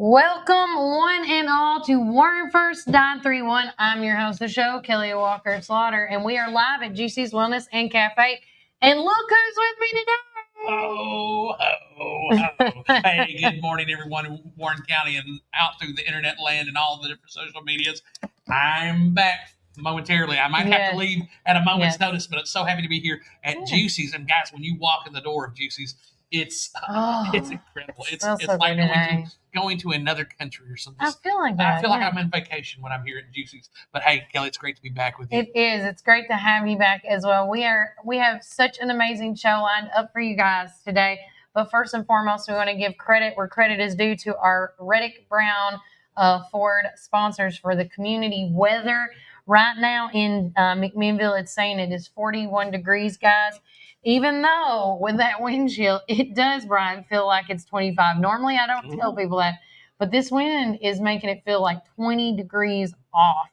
Welcome, one and all, to Warren First 931. I'm your host of the show, Kelly Walker Slaughter, and we are live at Juicy's Wellness and Cafe. And look who's with me today. Hey, good morning, everyone in Warren County and out through the internet land and all the different social medias. I'm back momentarily. I might have to leave at a moment's notice, but I'm so happy to be here at Juicy's. And guys, when you walk in the door of Juicy's, it's incredible. It's like going to another country or something. I feel like that. I feel like I'm on vacation when I'm here at Juicy's. But hey, Kelly, it's great to be back with you. It is. It's great to have you back as well. We have such an amazing show lined up for you guys today. But first and foremost, we want to give credit where credit is due to our Reddick Brown Ford sponsors for the community weather. Right now in McMinnville, it's saying it is 41 degrees, guys. Even though with that wind chill, it does, Brian, feel like it's 25. Normally, I don't tell people that, but this wind is making it feel like 20 degrees off.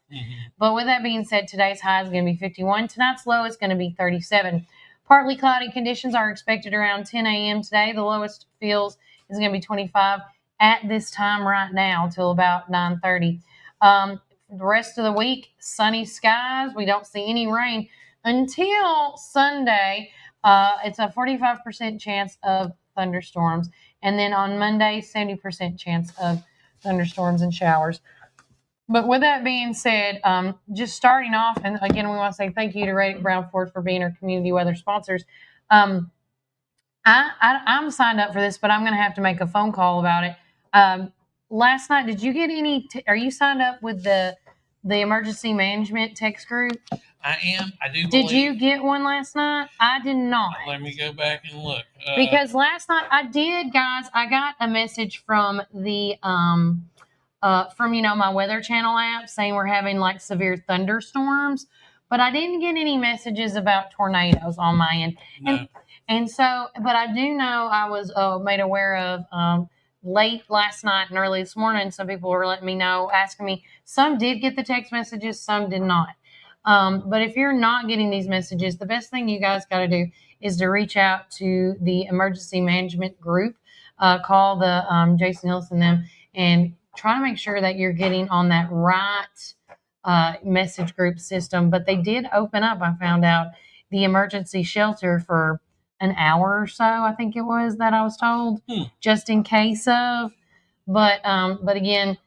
But with that being said, today's high is going to be 51. Tonight's low is going to be 37. Partly cloudy conditions are expected around 10 a.m. today. The lowest feels is going to be 25 at this time right now till about 9:30. The rest of the week, sunny skies. We don't see any rain until Sunday. It's a 45% chance of thunderstorms. And then on Monday, 70% chance of thunderstorms and showers. But with that being said, just starting off, and again, we want to say thank you to Reddick Brown Ford for being our community weather sponsors. I'm signed up for this, but I'm going to have to make a phone call about it. Last night, did you get any? Are you signed up with the emergency management text group? I am. I do. Did you get one last night? I did not. Let me go back and look. Because last night I did, guys. I got a message from the my Weather Channel app saying we're having like severe thunderstorms, but I didn't get any messages about tornadoes on my end. No. And so, but I do know I was made aware of late last night and early this morning. Some people were letting me know, asking me. Some did get the text messages, some did not. But if you're not getting these messages, the best thing you guys got to do is to reach out to the emergency management group, call the Jason Hilson them, and try to make sure that you're getting on that right message group system. But they did open up, I found out, the emergency shelter for an hour or so, I think it was that I was told, just in case of. But again,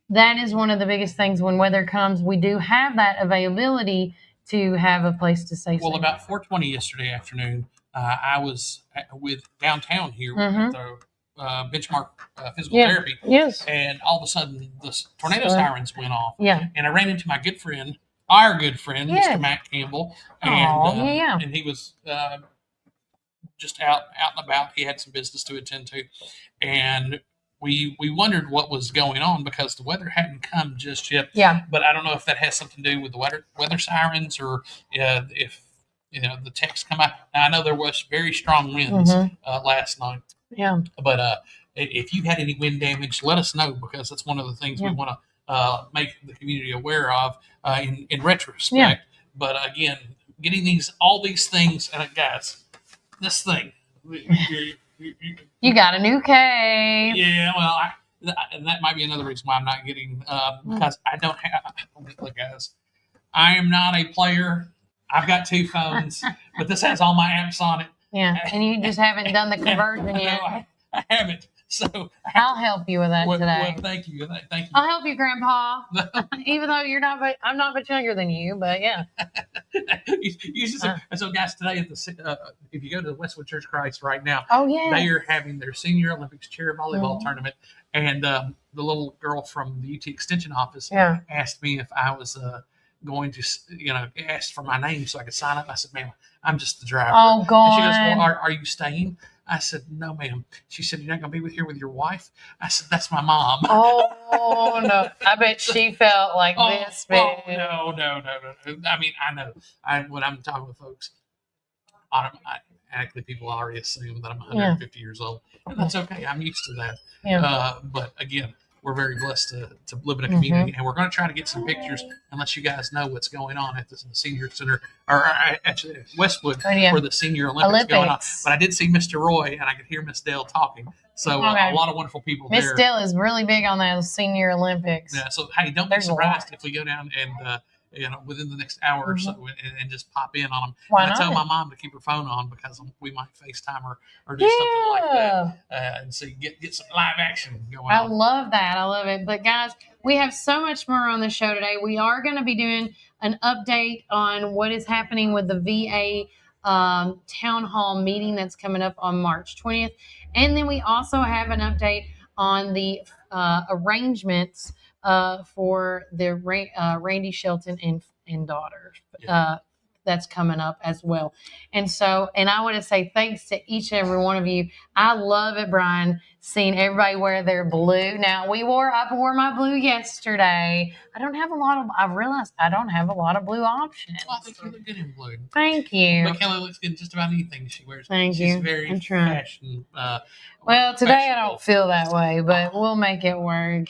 that is one of the biggest things when weather comes. We do have that availability to have a place to stay. Well, about 4:20 yesterday afternoon, I was with downtown here at the Benchmark Physical Therapy. Yes. And all of a sudden, the tornado sirens went off. Yeah. And I ran into my good friend, our good friend, Mr. Matt Campbell. And, and he was just out and about. He had some business to attend to. And we wondered what was going on because the weather hadn't come just yet. Yeah. But I don't know if that has something to do with the weather sirens or if the text come out. Now, I know there was very strong winds last night. Yeah. But if you had any wind damage, let us know because that's one of the things we want to make the community aware of in retrospect. Yeah. But again, getting all these things, and guys, this thing. You got a new case. Yeah, well, and that might be another reason why I'm not getting because I don't have. Look, guys, I am not a player. I've got 2 phones, but this has all my apps on it. Yeah, and you just haven't done the conversion yet. No, I haven't. So I'll help you with that today. Well, thank you. I'll help you, Grandpa. Even though I'm not much younger than you, but yeah. So, guys, today at if you go to the Westwood Church of Christ right now, they are having their Senior Olympics chair volleyball tournament, and the little girl from the UT Extension office asked me if I was going to, asked for my name so I could sign up. I said, "Ma'am, I'm just the driver." Oh, God. And she goes, "Well, are you staying?" I said, "No, ma'am." She said, "You're not going to be here with your wife?" I said, "That's my mom." Oh, no. I bet she felt like this big. Oh, no. I mean, I know. When I'm talking with folks, automatically people already assume that I'm 150 years old. And that's okay. I'm used to that. Yeah. But again, we're very blessed to live in a community, and we're going to try to get some pictures and let you guys know what's going on at the senior center, or actually Westwood, for the senior Olympics going on. But I did see Mr. Roy, and I could hear Miss Dale talking. So a lot of wonderful people there. Miss Dale is really big on those senior Olympics. Yeah. So hey, don't be surprised if we go down and within the next hour or so, and just pop in on them. Why not? I tell my mom to keep her phone on because we might FaceTime or do something like that, and so get some live action going on. I love that. I love it. But guys, we have so much more on the show today. We are going to be doing an update on what is happening with the VA town hall meeting that's coming up on March 20th. And then we also have an update on the arrangements for the Randie Shelton and daughter that's coming up as well. And I want to say thanks to each and every one of you. I love it, Brian, seeing everybody wear their blue. Now I wore my blue yesterday. I realized I don't have a lot of blue options. Well, I think you look good in blue. Thank you. But Kelly looks good in just about anything she wears. Thank She's you. very fashion. Well, today I don't feel that way, but we'll make it work.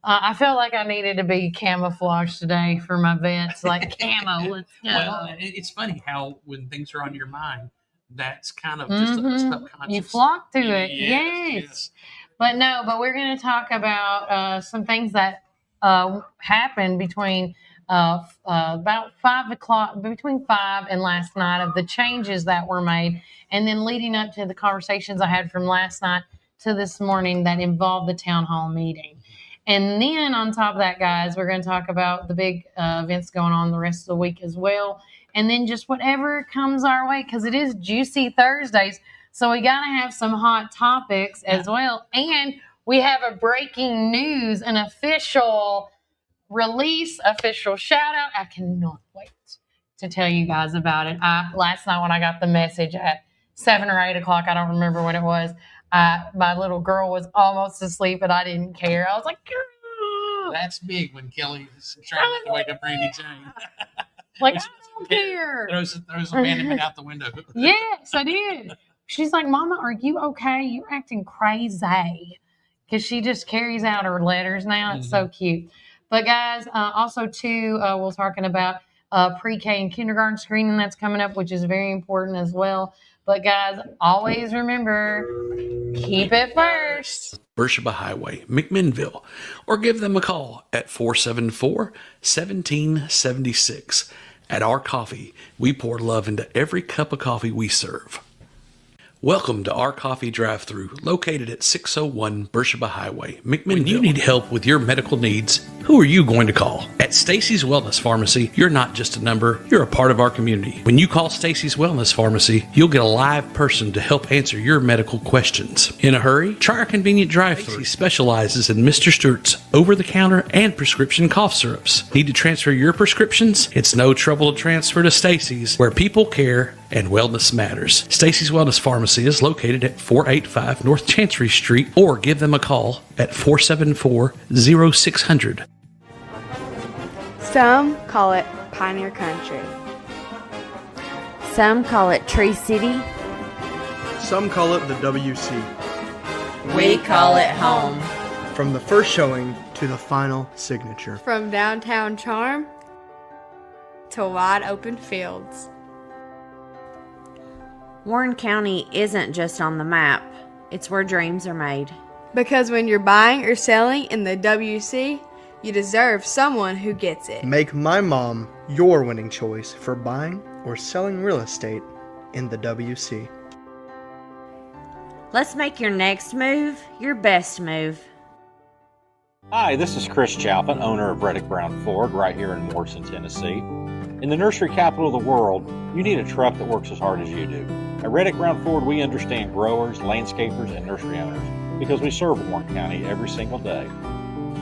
I felt like I needed to be camouflaged today for my vets, like camo. Let's go. Well, it's funny how when things are on your mind, that's kind of just a subconscious. You flock to it. Yes. But we're going to talk about some things that happened between about 5 o'clock, between 5 and last night, of the changes that were made, and then leading up to the conversations I had from last night to this morning that involved the town hall meeting. And then on top of that, guys, we're going to talk about the big events going on the rest of the week as well. And then just whatever comes our way, because it is Juicy Thursdays. So we got to have some hot topics as well. And we have a breaking news, an official release, official shout out. I cannot wait to tell you guys about it. Last night when I got the message at 7 or 8 o'clock, I don't remember when it was, my little girl was almost asleep, and I didn't care. I was like, "Girl." That's big when Kelly's trying not to wake up Randie Jane. Like, I don't care. Throws abandonment out the window. Yes, I did. She's like, Mama, are you okay? You're acting crazy. Because she just carries out her letters now. It's so cute. But, guys, also, too, we're talking about pre-K and kindergarten screening that's coming up, which is very important as well. But, guys, always remember, keep it first. Beersheba Highway, McMinnville, or give them a call at 474-1776. At Our Coffee, we pour love into every cup of coffee we serve. Welcome to Our Coffee Drive-Thru, located at 601 Beersheba Highway, McMinnville. When you need help with your medical needs, who are you going to call? At Stacy's Wellness Pharmacy, you're not just a number, you're a part of our community. When you call Stacy's Wellness Pharmacy, you'll get a live person to help answer your medical questions. In a hurry? Try our convenient drive-thru. Stacy specializes in Mr. Stewart's over-the-counter and prescription cough syrups. Need to transfer your prescriptions? It's no trouble to transfer to Stacy's, where people care and wellness matters. Stacy's Wellness Pharmacy is located at 485 North Chancery Street, or give them a call at 474-0600. Some call it Pioneer Country. Some call it Tree City. Some call it the WC. We call it home. From the first showing to the final signature. From downtown charm to wide open fields. Warren County isn't just on the map, it's where dreams are made. Because when you're buying or selling in the WC, you deserve someone who gets it. Make my mom your winning choice for buying or selling real estate in the WC. Let's make your next move your best move. Hi, this is Chris Chalpin, owner of Reddick Brown Ford right here in Morrison, Tennessee. In the nursery capital of the world, you need a truck that works as hard as you do. At Reddick Brown Ford, we understand growers, landscapers, and nursery owners because we serve Warren County every single day.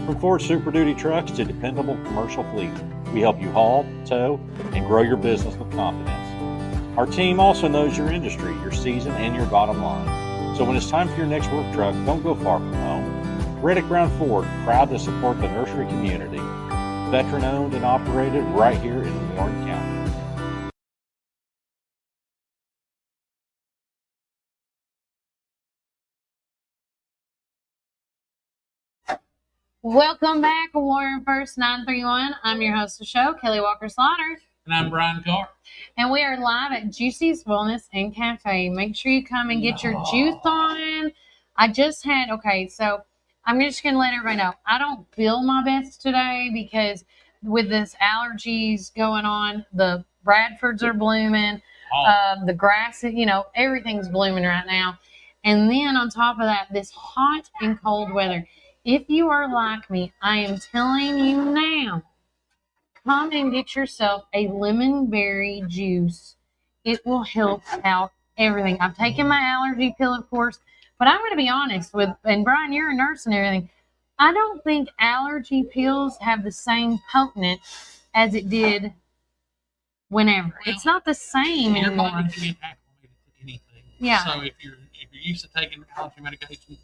From Ford Super Duty trucks to dependable commercial fleet, we help you haul, tow, and grow your business with confidence. Our team also knows your industry, your season, and your bottom line. So when it's time for your next work truck, don't go far from home. Reddick Brown Ford, proud to support the nursery community. Veteran owned and operated right here in Warren County. Welcome back, Warrior First 931. I'm your host of the show, Kelly Walker Slaughter. And I'm Brian Carr. And we are live at Juicy's Wellness and Cafe. Make sure you come and get your juice on. So I'm just going to let everybody know, I don't feel my best today because with this allergies going on, the Bradfords are blooming, the grass, everything's blooming right now. And then on top of that, this hot and cold weather. If you are like me, I am telling you now, come and get yourself a lemon berry juice. It will help out everything. I've taken my allergy pill, of course, but I'm going to be honest and Brian, you're a nurse and everything. I don't think allergy pills have the same potent as it did whenever. Well, it's not the same your anymore. Body can't acclimate to anything. Yeah. So if you're used to taking allergy medication,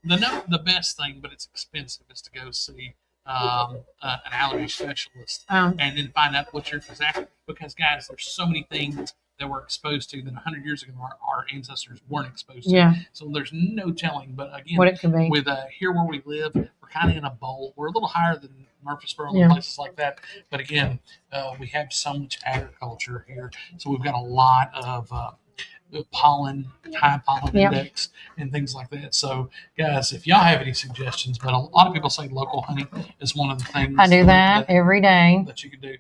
the best thing, but it's expensive, is to go see an allergy specialist and then find out what you're exactly. Because guys, there's so many things that we're exposed to that 100 years ago our ancestors weren't exposed to. Yeah. So there's no telling. But again, what it could be. With here where we live, we're kind of in a bowl. We're a little higher than Murfreesboro and places like that. But again, we have so much agriculture here, so we've got a lot of high pollen index and things like that. So guys, if y'all have any suggestions, but a lot of people say local honey is one of the things. I do that every day. That you can do.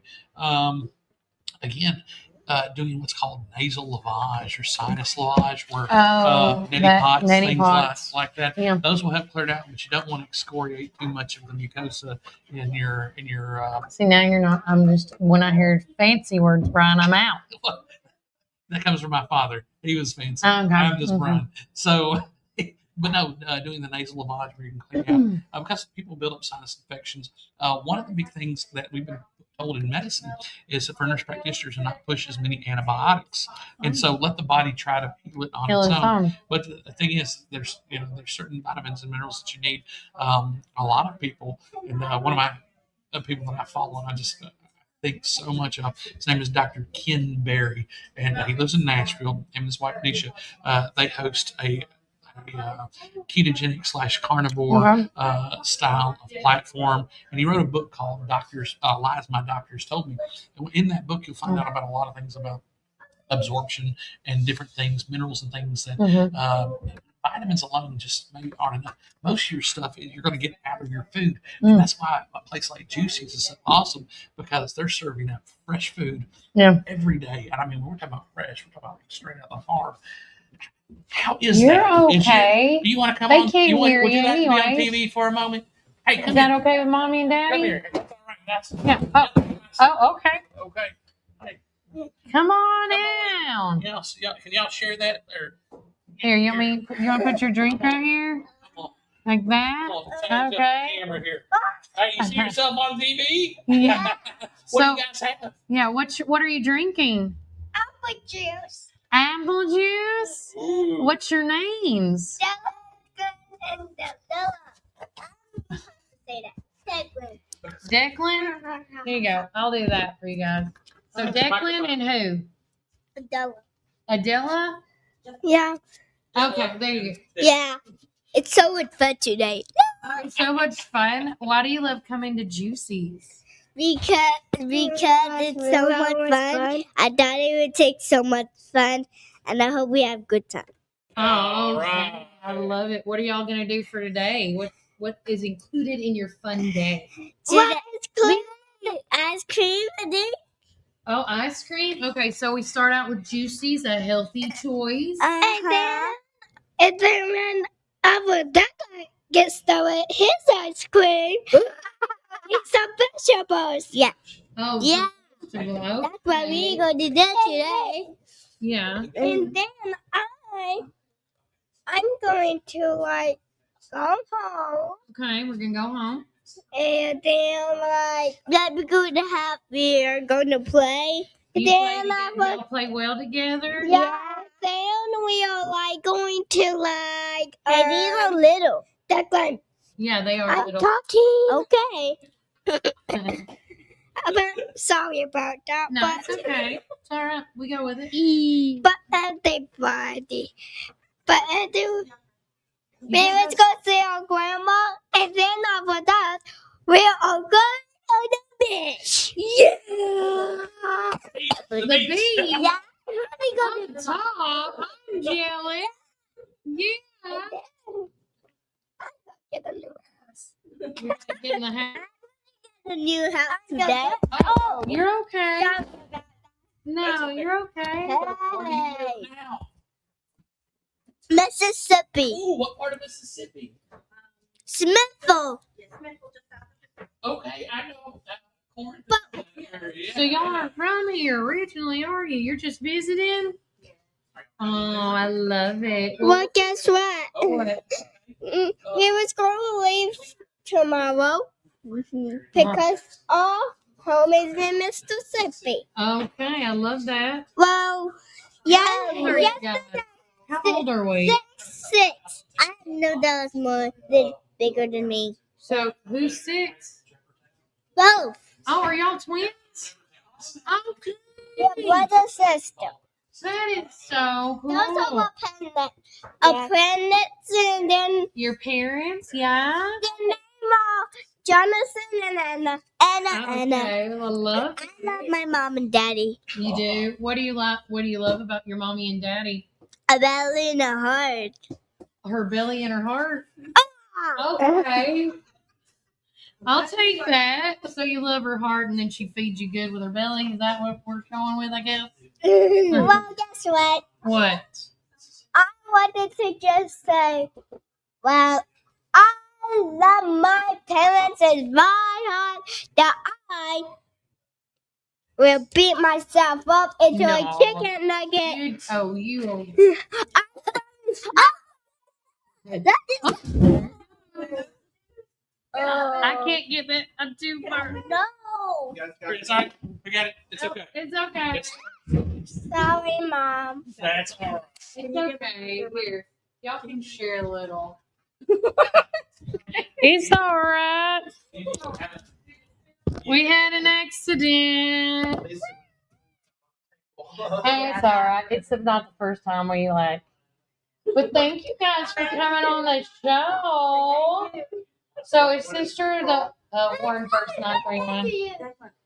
Again, doing what's called nasal lavage or sinus lavage, where neti pots, like that. Yeah. Those will help clear it out, but you don't want to excoriate too much of the mucosa in your. See, now you're not. I'm just, when I hear fancy words, Brian, I'm out. That comes from my father. He was fancy. Okay. I'm just Brian. So, but no, doing the nasal lavage where you can clean out because people build up sinus infections. One of the big things that we've been told in medicine is that for nurse practitioners to not push as many antibiotics, and so let the body try to heal it on its own. But the thing is, there's certain vitamins and minerals that you need. A lot of people, and one of my people that I follow, and I just think so much of. His name is Dr. Ken Berry, and he lives in Nashville. Him and his wife Nisha, they host a ketogenic / carnivore style of platform, and he wrote a book called Lies My Doctors Told Me. And in that book, you'll find out about a lot of things about absorption and different things, minerals and things that vitamins alone just maybe aren't enough. Most of your stuff you're going to get out of your food. And that's why a place like Juicy's is so awesome, because they're serving up fresh food every day. And I mean, we're talking about fresh, we're talking about straight out of the farm. How is You're that? Okay. Do you want to come they on? Can't would hear you like anyways. to be on TV for a moment? Hey, come is that here. Okay with mommy and daddy? Come here. All right, that's okay. Okay. Hey. Come on down. Can y'all share that? Here, you want to put your drink right here? Like that? Okay. Camera here. Hey, you see yourself on TV? Yeah. What do you guys have? Yeah, what are you drinking? Apple juice. Apple juice? Ooh. What's your names? Declan? Here you go. I'll do that for you guys. So Declan and who? Adela? Yeah. Okay, there you go. Yeah. It's so much fun today. So much fun. Why do you love coming to Juicy's? Because it's so much fun. I thought it would take so much fun, and I hope we have a good time. Oh, right. I love it. What are y'all gonna do for today? What is included in your fun day? Ice cream today. Oh, ice cream. Okay, so we start out with Juicy's, a healthy choice. And then when our dad gets started his ice cream, it's a vegetables. Yeah. Oh, yeah. Okay. That's what we're going to do today. Yeah. And then I'm going to go home. Okay, we're gonna go home. And then we're going to play. Y'all play well together. Yeah. Then we are going to and these are little. Declan. Yeah, they are I'm little. talking. Okay. I'm sorry about that. No, but it's okay. It's all right. We go with it. But everybody. But Let's go see our grandma, and then after that, we are going to the beach. Yeah. The beach. Yeah. We go to the Top. I'm jealous. Yeah. Get a new house. You're getting the house. A new house today. Oh, you're okay. No, you're okay. Hey. Where do you live now? Mississippi. Ooh, what part of Mississippi? Smithville. Okay, I know. Corn. So y'all aren't from here originally, are you? You're just visiting? Oh, I love it. Well, guess what? What? He was going to leave tomorrow because our home is in Mississippi. Okay, I love that. Well, yeah, How old are we? 6. I know that was bigger than me. So who's 6? Both. Oh, are y'all twins? Okay. Your brother, sister. That is so cool. Those are a planet, and then Your parents, yeah? the name Jonathan and Anna. Okay, well, I love I love my mom and daddy. you. Do. What do you like? What do you love about your mommy and daddy? A belly and a heart. Her belly and her heart. Oh. Okay. I'll take that. So you love her heart and then she feeds you good with her belly. Is that what we're going with, I guess? Well, guess what? What? I wanted to just say, well, I love my parents as my heart that I will beat myself up into a No. chicken nugget. You. I can't get that. I'm too far. No. It's all right. We got it. It's okay. It's okay. Sorry, Mom. That's all right. It's okay. Here. Y'all can share a little. It's all right. We had an accident. Hey, it's all right. It's not the first time we But thank you guys for coming on the show. So is sister the Warren first 931?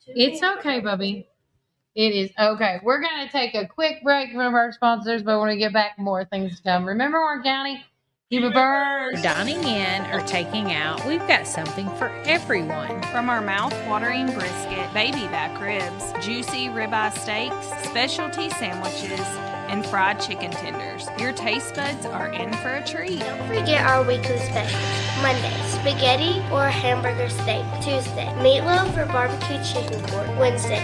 It's okay, Bubby. It is okay. We're gonna take a quick break from our sponsors, but when we get back, more things to come. Remember, Warren County, keep it burst. Dining in or taking out, we've got something for everyone. From our mouth-watering brisket, baby back ribs, juicy ribeye steaks, specialty sandwiches, and fried chicken tenders. Your taste buds are in for a treat. Don't forget our weekly specials. Monday, spaghetti or hamburger steak. Tuesday, meatloaf or barbecue chicken pork. Wednesday,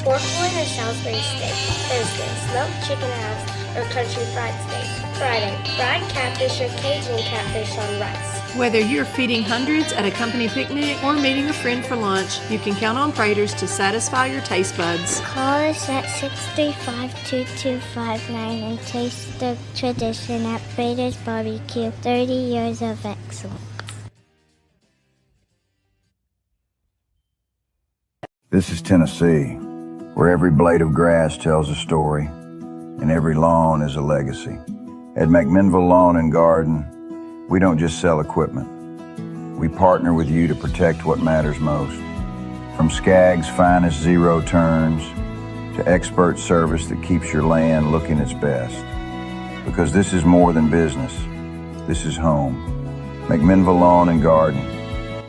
pork loin or Salisbury steak. Thursday, smoked chicken halves or country fried steak. Friday, fried catfish or Cajun catfish on rice. Whether you're feeding hundreds at a company picnic or meeting a friend for lunch, you can count on Praters to satisfy your taste buds. Call us at 635-2259 and taste the tradition at Prater's Barbecue. 30 years of excellence. This is Tennessee, where every blade of grass tells a story and every lawn is a legacy. At McMinnville Lawn and Garden, we don't just sell equipment. We partner with you to protect what matters most. From Skag's finest zero turns to expert service that keeps your land looking its best. Because this is more than business. This is home. McMinnville Lawn and Garden,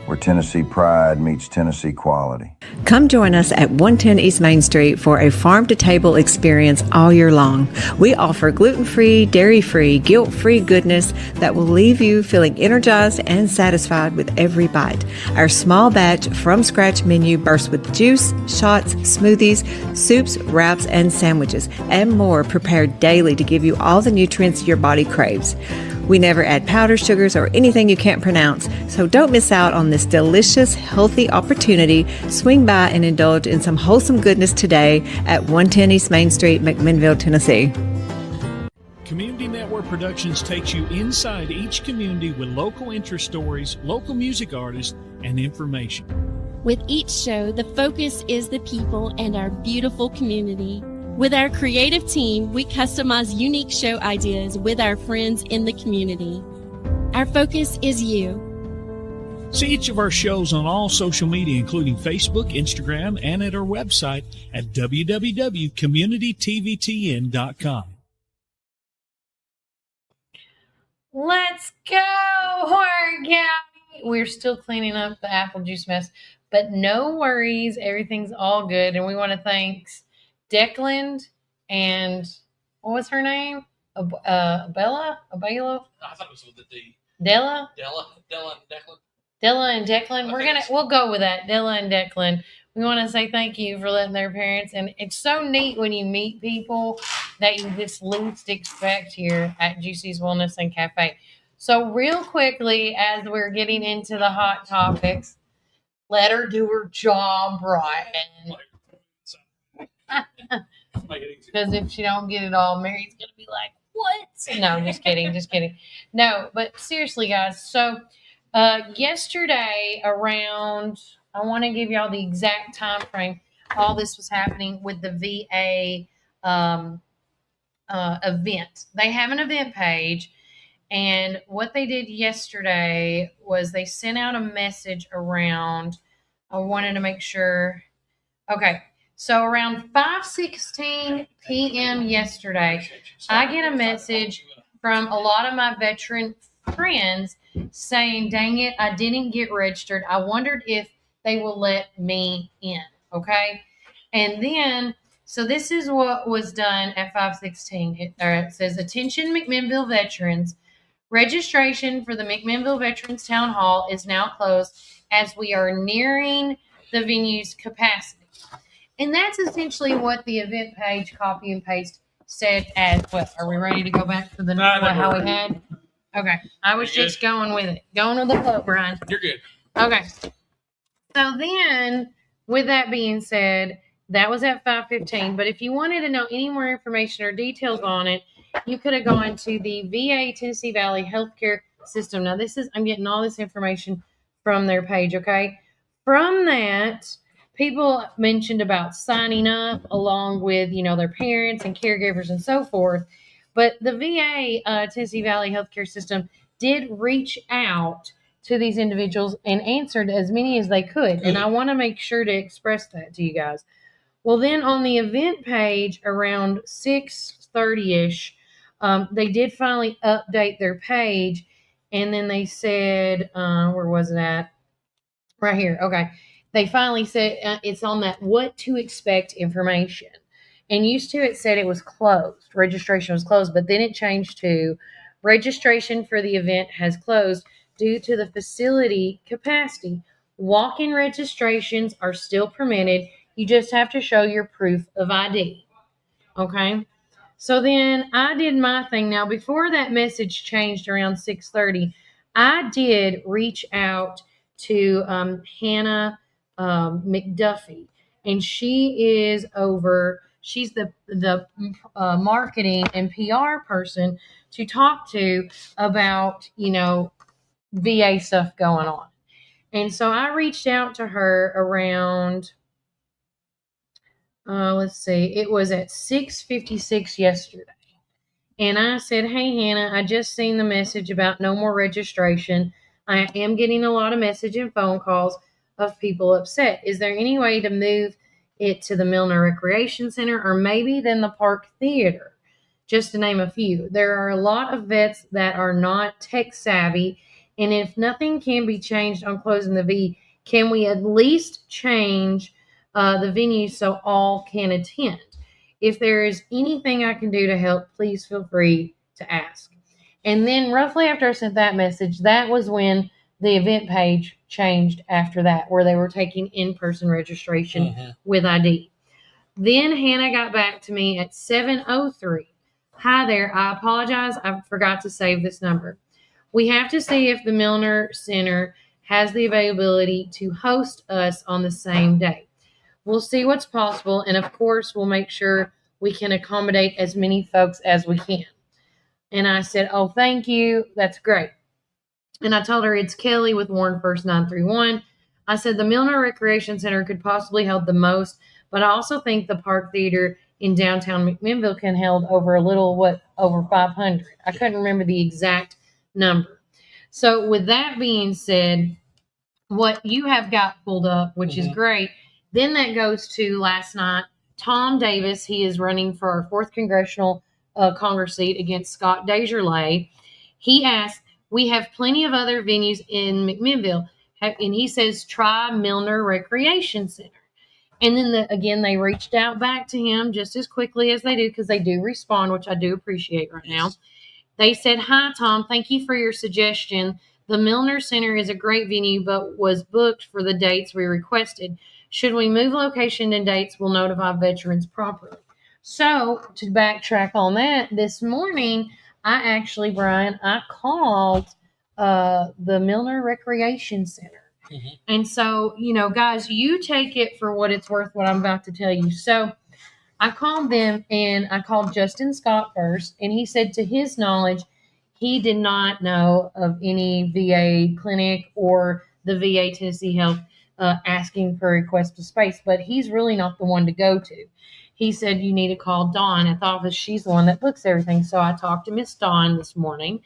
where Tennessee pride meets Tennessee quality. Come join us at 110 East Main Street for a farm-to-table experience all year long. We offer gluten-free, dairy-free, guilt-free goodness that will leave you feeling energized and satisfied with every bite. Our small batch from-scratch menu bursts with juice, shots, smoothies, soups, wraps, and sandwiches, and more prepared daily to give you all the nutrients your body craves. We never add powder, sugars, or anything you can't pronounce, so don't miss out on this delicious, healthy opportunity. Swing by and indulge in some wholesome goodness today at 110 East Main Street, McMinnville, Tennessee. Community Network Productions takes you inside each community with local interest stories, local music artists, and information. With each show, the focus is the people and our beautiful community. With our creative team, we customize unique show ideas with our friends in the community. Our focus is you. See each of our shows on all social media, including Facebook, Instagram, and at our website at www.communitytvtn.com. Let's go, Horror County. We're still cleaning up the apple juice mess, but no worries. Everything's all good. And we want to thank Declan and what was her name? Bella? Abela? I thought it was with the D. Della? Della and Declan. Della and Declan. We'll go with that. Della and Declan. We want to say thank you for letting their parents. And it's so neat when you meet people that you just least expect here at Juicy's Wellness and Cafe. So real quickly, as we're getting into the hot topics, let her do her job, Brian. Because if she don't get it all, Mary's going to be like, what? No, just kidding. Just kidding. No, but seriously, guys. So yesterday around, I want to give y'all the exact time frame all this was happening with the VA event. They have an event page, and what they did yesterday was they sent out a message around. I wanted to make sure. Okay, so around 5:16 p.m. yesterday, I get a message from a lot of my veteran friends saying, dang it, I didn't get registered. I wondered if they will let me in. Okay. And then, so this is what was done at 5:16. It says, attention McMinnville veterans. Registration for the McMinnville Veterans Town Hall is now closed as we are nearing the venue's capacity. And that's essentially what the event page copy and paste said as well. Are we ready to go back to the how we had? Okay. I was just going with it. Going with the flow, Brian. You're good. Okay. So then, with that being said, that was at 5:15. But if you wanted to know any more information or details on it, you could have gone to the VA Tennessee Valley Healthcare System. Now, I'm getting all this information from their page, okay? From that, people mentioned about signing up along with, their parents and caregivers and so forth. But the VA Tennessee Valley Healthcare System did reach out to these individuals and answered as many as they could. And I want to make sure to express that to you guys. Well, then on the event page around 6:30-ish, they did finally update their page. And then they said, where was it at? Right here. Okay. They finally said it's on that what to expect information. And used to it said it was closed. Registration was closed, but then it changed to registration for the event has closed due to the facility capacity. Walk-in registrations are still permitted. You just have to show your proof of ID. Okay? So then I did my thing. Now, before that message changed around 6:30, I did reach out to Hannah McDuffie, and she's the marketing and PR person to talk to about, VA stuff going on. And so I reached out to her around, it was at 6:56 yesterday. And I said, hey, Hannah, I just seen the message about no more registration. I am getting a lot of message and phone calls of people upset. Is there any way to move it to the Milner Recreation Center or maybe then the Park Theater? Just to name a few. There are a lot of vets that are not tech savvy. And if nothing can be changed on closing the V, can we at least change the venue so all can attend? If there is anything I can do to help, please feel free to ask. And then roughly after I sent that message, that was when the event page changed after that, where they were taking in-person registration with ID. Then Hannah got back to me at 7:03. Hi there. I apologize. I forgot to save this number. We have to see if the Milner Center has the availability to host us on the same day. We'll see what's possible, and of course, we'll make sure we can accommodate as many folks as we can. And I said, oh, thank you. That's great. And I told her it's Kelly with Warren First 931. I said the Milner Recreation Center could possibly hold the most, but I also think the Park Theater in downtown McMinnville can hold over over 500. I couldn't remember the exact number. So with that being said, what you have got pulled up, which is great. Then that goes to last night. Tom Davis, he is running for our 4th Congressional Congress seat against Scott Desjardins. He asked, we have plenty of other venues in McMinnville. And he says, try Milner Recreation Center. And then, again, they reached out back to him just as quickly as they do, because they do respond, which I do appreciate right now. They said, hi, Tom. Thank you for your suggestion. The Milner Center is a great venue, but was booked for the dates we requested. Should we move location and dates, we'll notify veterans properly. So, to backtrack on that, this morning, Brian, I called the Milner Recreation Center. And so, guys, you take it for what it's worth, what I'm about to tell you. So, I called them, and I called Justin Scott first, and he said to his knowledge, he did not know of any VA clinic or the VA Tennessee Health asking for a request of space, but he's really not the one to go to. He said you need to call Dawn at the office. She's the one that books everything. So I talked to Miss Dawn this morning,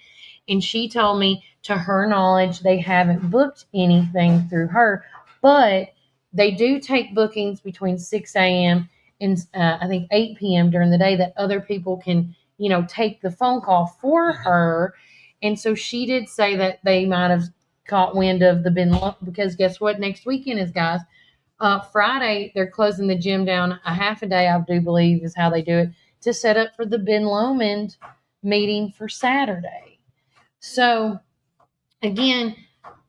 and she told me, to her knowledge, they haven't booked anything through her, but they do take bookings between 6 a.m. and I think 8 p.m. during the day that other people can, take the phone call for her. And so she did say that they might have caught wind of the Ben, because guess what? Next weekend is, guys, Friday, they're closing the gym down a half a day, I do believe is how they do it, to set up for the Ben Lomond meeting for Saturday. So, again,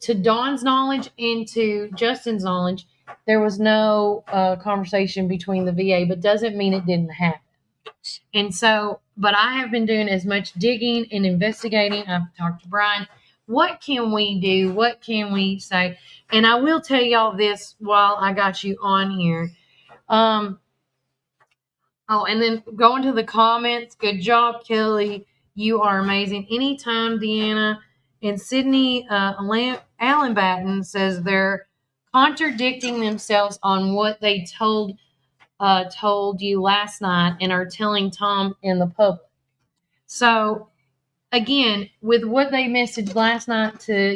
to Dawn's knowledge and to Justin's knowledge, there was no conversation between the VA, but doesn't mean it didn't happen. And so, but I have been doing as much digging and investigating. I've talked to Brian. What can we do? What can we say? And I will tell y'all this while I got you on here. And then going to the comments. Good job, Kelly. You are amazing. Anytime, Deanna. And Sydney Allenbatten says they're contradicting themselves on what they told you last night and are telling Tom and the public. So, again, with what they messaged last night to,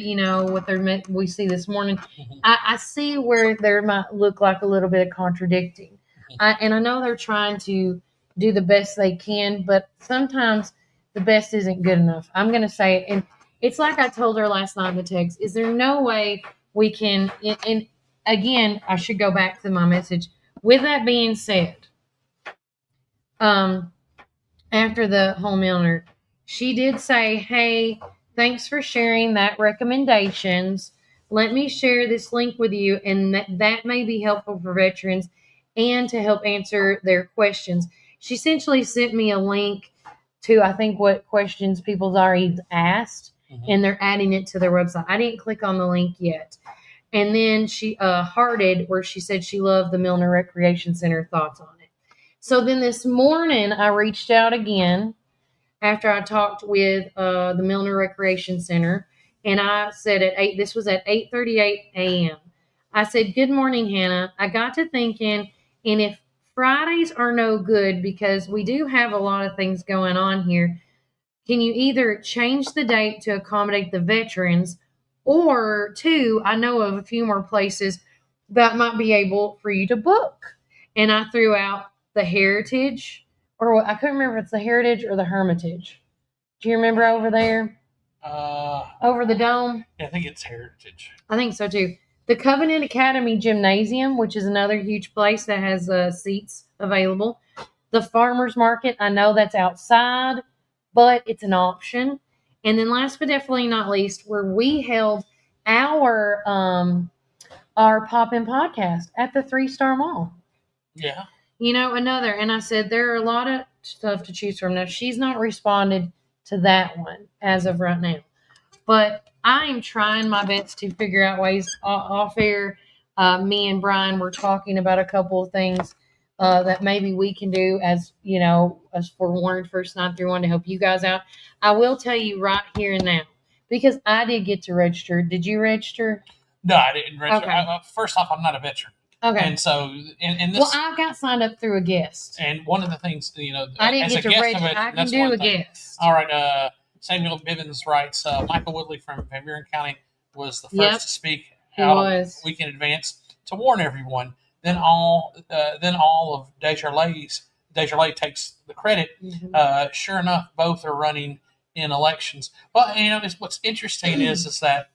what we see this morning, I see where there might look like a little bit of contradicting. And I know they're trying to do the best they can, but sometimes the best isn't good enough. I'm going to say it. And it's like I told her last night in the text. Is there no way we can, and again, I should go back to my message. With that being said, after the whole Milner, she did say, hey, thanks for sharing that recommendations. Let me share this link with you, and that may be helpful for veterans and to help answer their questions. She essentially sent me a link to, I think, what questions people's already asked, and they're adding it to their website. I didn't click on the link yet. And then she hearted where she said she loved the Milner Recreation Center, thoughts on it. So then this morning I reached out again after I talked with the Milner Recreation Center, and I said this was at 8:38 a.m. I said, good morning, Hannah. I got to thinking, and if Fridays are no good, because we do have a lot of things going on here, can you either change the date to accommodate the veterans, or two, I know of a few more places that might be able for you to book. And I threw out the Heritage, or I couldn't remember if it's the Heritage or the Hermitage. Do you remember over there? Over the dome? Yeah, I think it's Heritage. I think so too. The Covenant Academy Gymnasium, which is another huge place that has seats available. The Farmers Market, I know that's outside, but it's an option. And then last but definitely not least, where we held our Pop-In podcast at the 3-Star Mall. Yeah. Another. And I said, there are a lot of stuff to choose from. Now, she's not responded to that one as of right now. But I am trying my best to figure out ways off air. Me and Brian were talking about a couple of things that maybe we can do as for Warren First 931 to help you guys out. I will tell you right here and now, because I did get to register. Did you register? No, I didn't register. Okay. First off, I'm not a veteran. Okay. And so, in this. Well, I got signed up through a guest. And one of the things, I didn't get to register. I can do a guest. All right. Samuel Bivens writes, Michael Woodley from Van Buren County was the first to speak out a week in advance to warn everyone. Then all of Desjardins takes the credit. Sure enough, both are running in elections. But what's interesting is that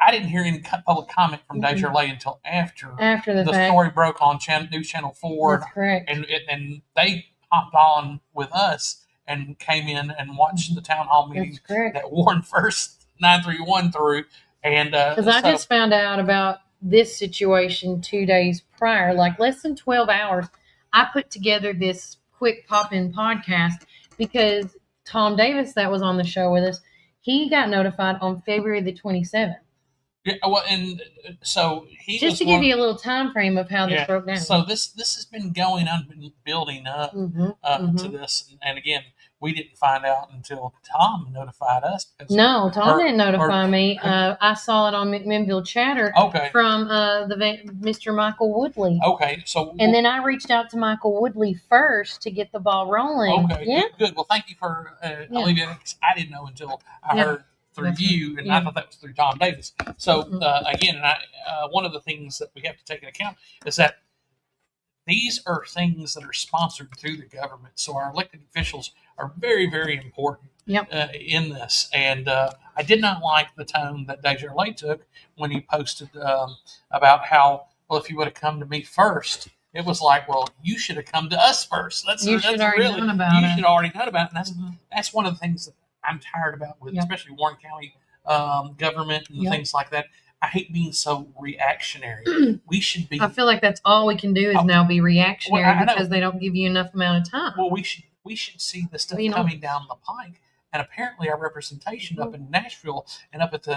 I didn't hear any public comment from Desjardins until after the story broke on News Channel 4. That's correct. And they hopped on with us and came in and watched the town hall meeting that Warren First 931 through. And because I just found out about this situation 2 days prior, like less than 12 hours. I put together this quick pop-in podcast because Tom Davis, that was on the show with us, he got notified on February the 27th. Yeah, well, and so he just to give you a little time frame of how this broke down. So this has been going on, been building up to this, and again, we didn't find out until Tom notified us. No, Tom didn't notify me. I saw it on McMinnville Chatter from Mr. Michael Woodley. Okay, so and then I reached out to Michael Woodley first to get the ball rolling. Okay, good. Well, thank you for alleviating. I didn't know until I heard through you, and I thought that was through Tom Davis. So again, and one of the things that we have to take into account is that these are things that are sponsored through the government. So our elected officials are very, very important in this. And I did not like the tone that Desjardins took when he posted about how, well, if you would have come to me first, it was like, well, you should have come to us first. You should already known about it. And that's one of the things that I'm tired about with especially Warren County government and things like that. I hate being so reactionary. We should be. I feel like that's all we can do is now be reactionary because they don't give you enough amount of time. Well, we should see the stuff coming down the pike. And apparently our representation up in Nashville and up at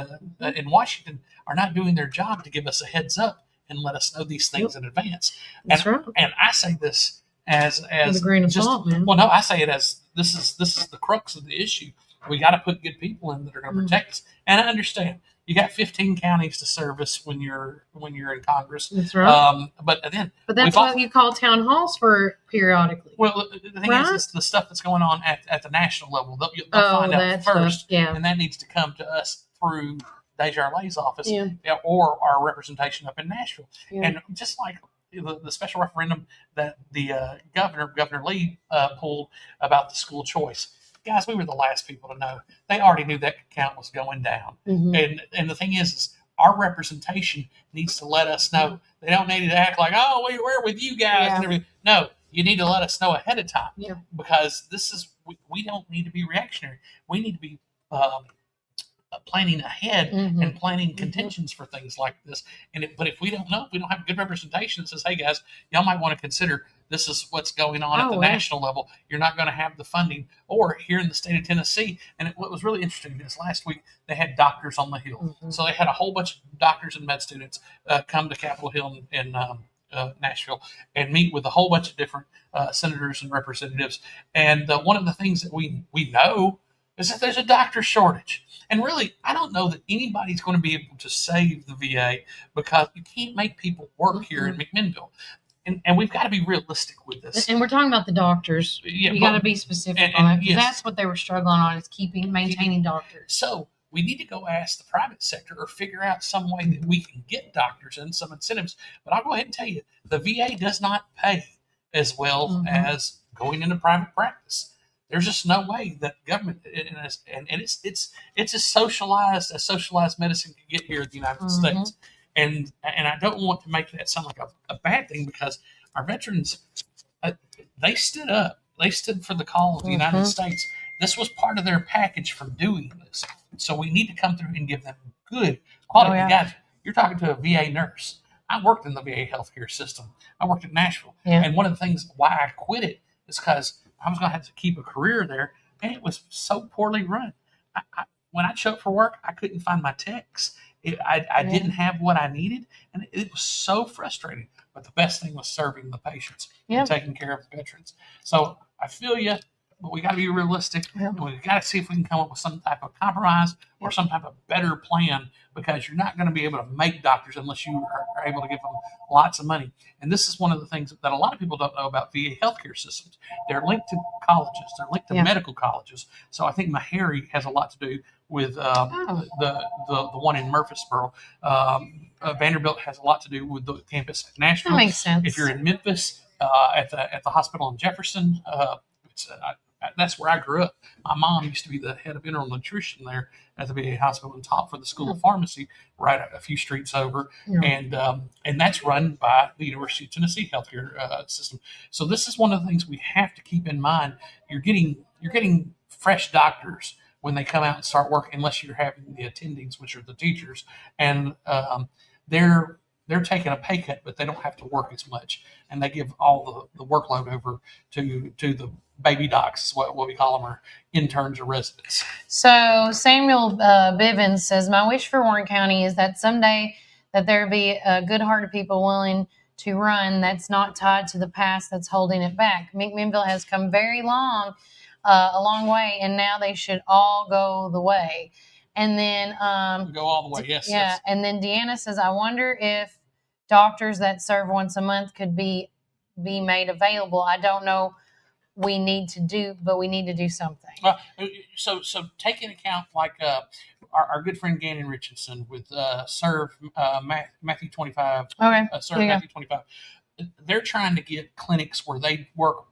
in Washington are not doing their job to give us a heads up and let us know these things in advance. That's right. And I say this as with a grain of salt, man. Well, no, I say it as this is the crux of the issue. We got to put good people in that are going to protect us. And I understand you got 15 counties to service when you're in Congress. That's right. But that's what you call town halls for periodically. Well, the thing is the stuff that's going on at the national level. They'll find out first, and that needs to come to us through Desjardins' office or our representation up in Nashville. And just like the special referendum that the Governor Lee pulled about the school choice. Guys, we were the last people to know. They already knew that count was going down. And the thing is our representation needs to let us know. They don't need to act like, oh, we're with you guys and everything. No, you need to let us know ahead of time because we don't need to be reactionary. We need to be planning ahead and planning contentions for things like this. But if we don't know, if we don't have a good representation that says, hey guys, y'all might want to consider this is what's going on at the national level. You're not going to have the funding. Or here in the state of Tennessee, and what was really interesting is last week they had doctors on the Hill. So they had a whole bunch of doctors and med students come to Capitol Hill in Nashville and meet with a whole bunch of different senators and representatives. And one of the things that we know is that there's a doctor shortage. And really, I don't know that anybody's going to be able to save the VA because you can't make people work here in McMinnville. And we've got to be realistic with this. And we're talking about the doctors. You got to be specific on it. That's what they were struggling on is maintaining doctors. So we need to go ask the private sector or figure out some way that we can get doctors and some incentives. But I'll go ahead and tell you, the VA does not pay as well as going into private practice. There's just no way that government and it's as socialized medicine can get here in the United States. And I don't want to make that sound like a bad thing because our veterans, they stood up. They stood for the call of the United States. This was part of their package for doing this. So we need to come through and give them good quality. Guys, you're talking to a VA nurse. I worked in the VA healthcare system. I worked in Nashville. And one of the things why I quit it is because I was going to have to keep a career there, and it was so poorly run. When I showed up for work, I couldn't find my techs. I didn't have what I needed, and it was so frustrating. But the best thing was serving the patients and taking care of the veterans. So I feel you. but we got to be realistic. And we got to see if we can come up with some type of compromise or some type of better plan, because you're not going to be able to make doctors unless you are able to give them lots of money. And this is one of the things that a lot of people don't know about VA healthcare systems. They're linked to colleges. They're linked to medical colleges. So I think Meharry has a lot to do with the one in Murfreesboro. Vanderbilt has a lot to do with the campus at Nashville. That makes sense. If you're in Memphis, at the hospital in Jefferson, that's where I grew up. My mom used to be the head of internal nutrition there at the VA hospital and taught for the School of Pharmacy right a few streets over. And that's run by the University of Tennessee healthcare system. So this is one of the things we have to keep in mind. You're getting fresh doctors when they come out and start work, unless you're having the attendings, which are the teachers, and they're taking a pay cut, but they don't have to work as much, and they give all the workload over to the baby docs, what we call them, or interns or residents. So Samuel Bivens says, my wish for Warren County is that someday that there be good-hearted people willing to run that's not tied to the past that's holding it back. McMinnville has come a long way, and now they should all go the way. And then go all the way, yes. Yeah, yes. And then Deanna says, I wonder if doctors that serve once a month could be made available. I don't know. We need to do something. So take into account like our good friend Gannon Richardson with Serve Matthew 25. Okay. Serve Matthew 25. They're trying to get clinics where they work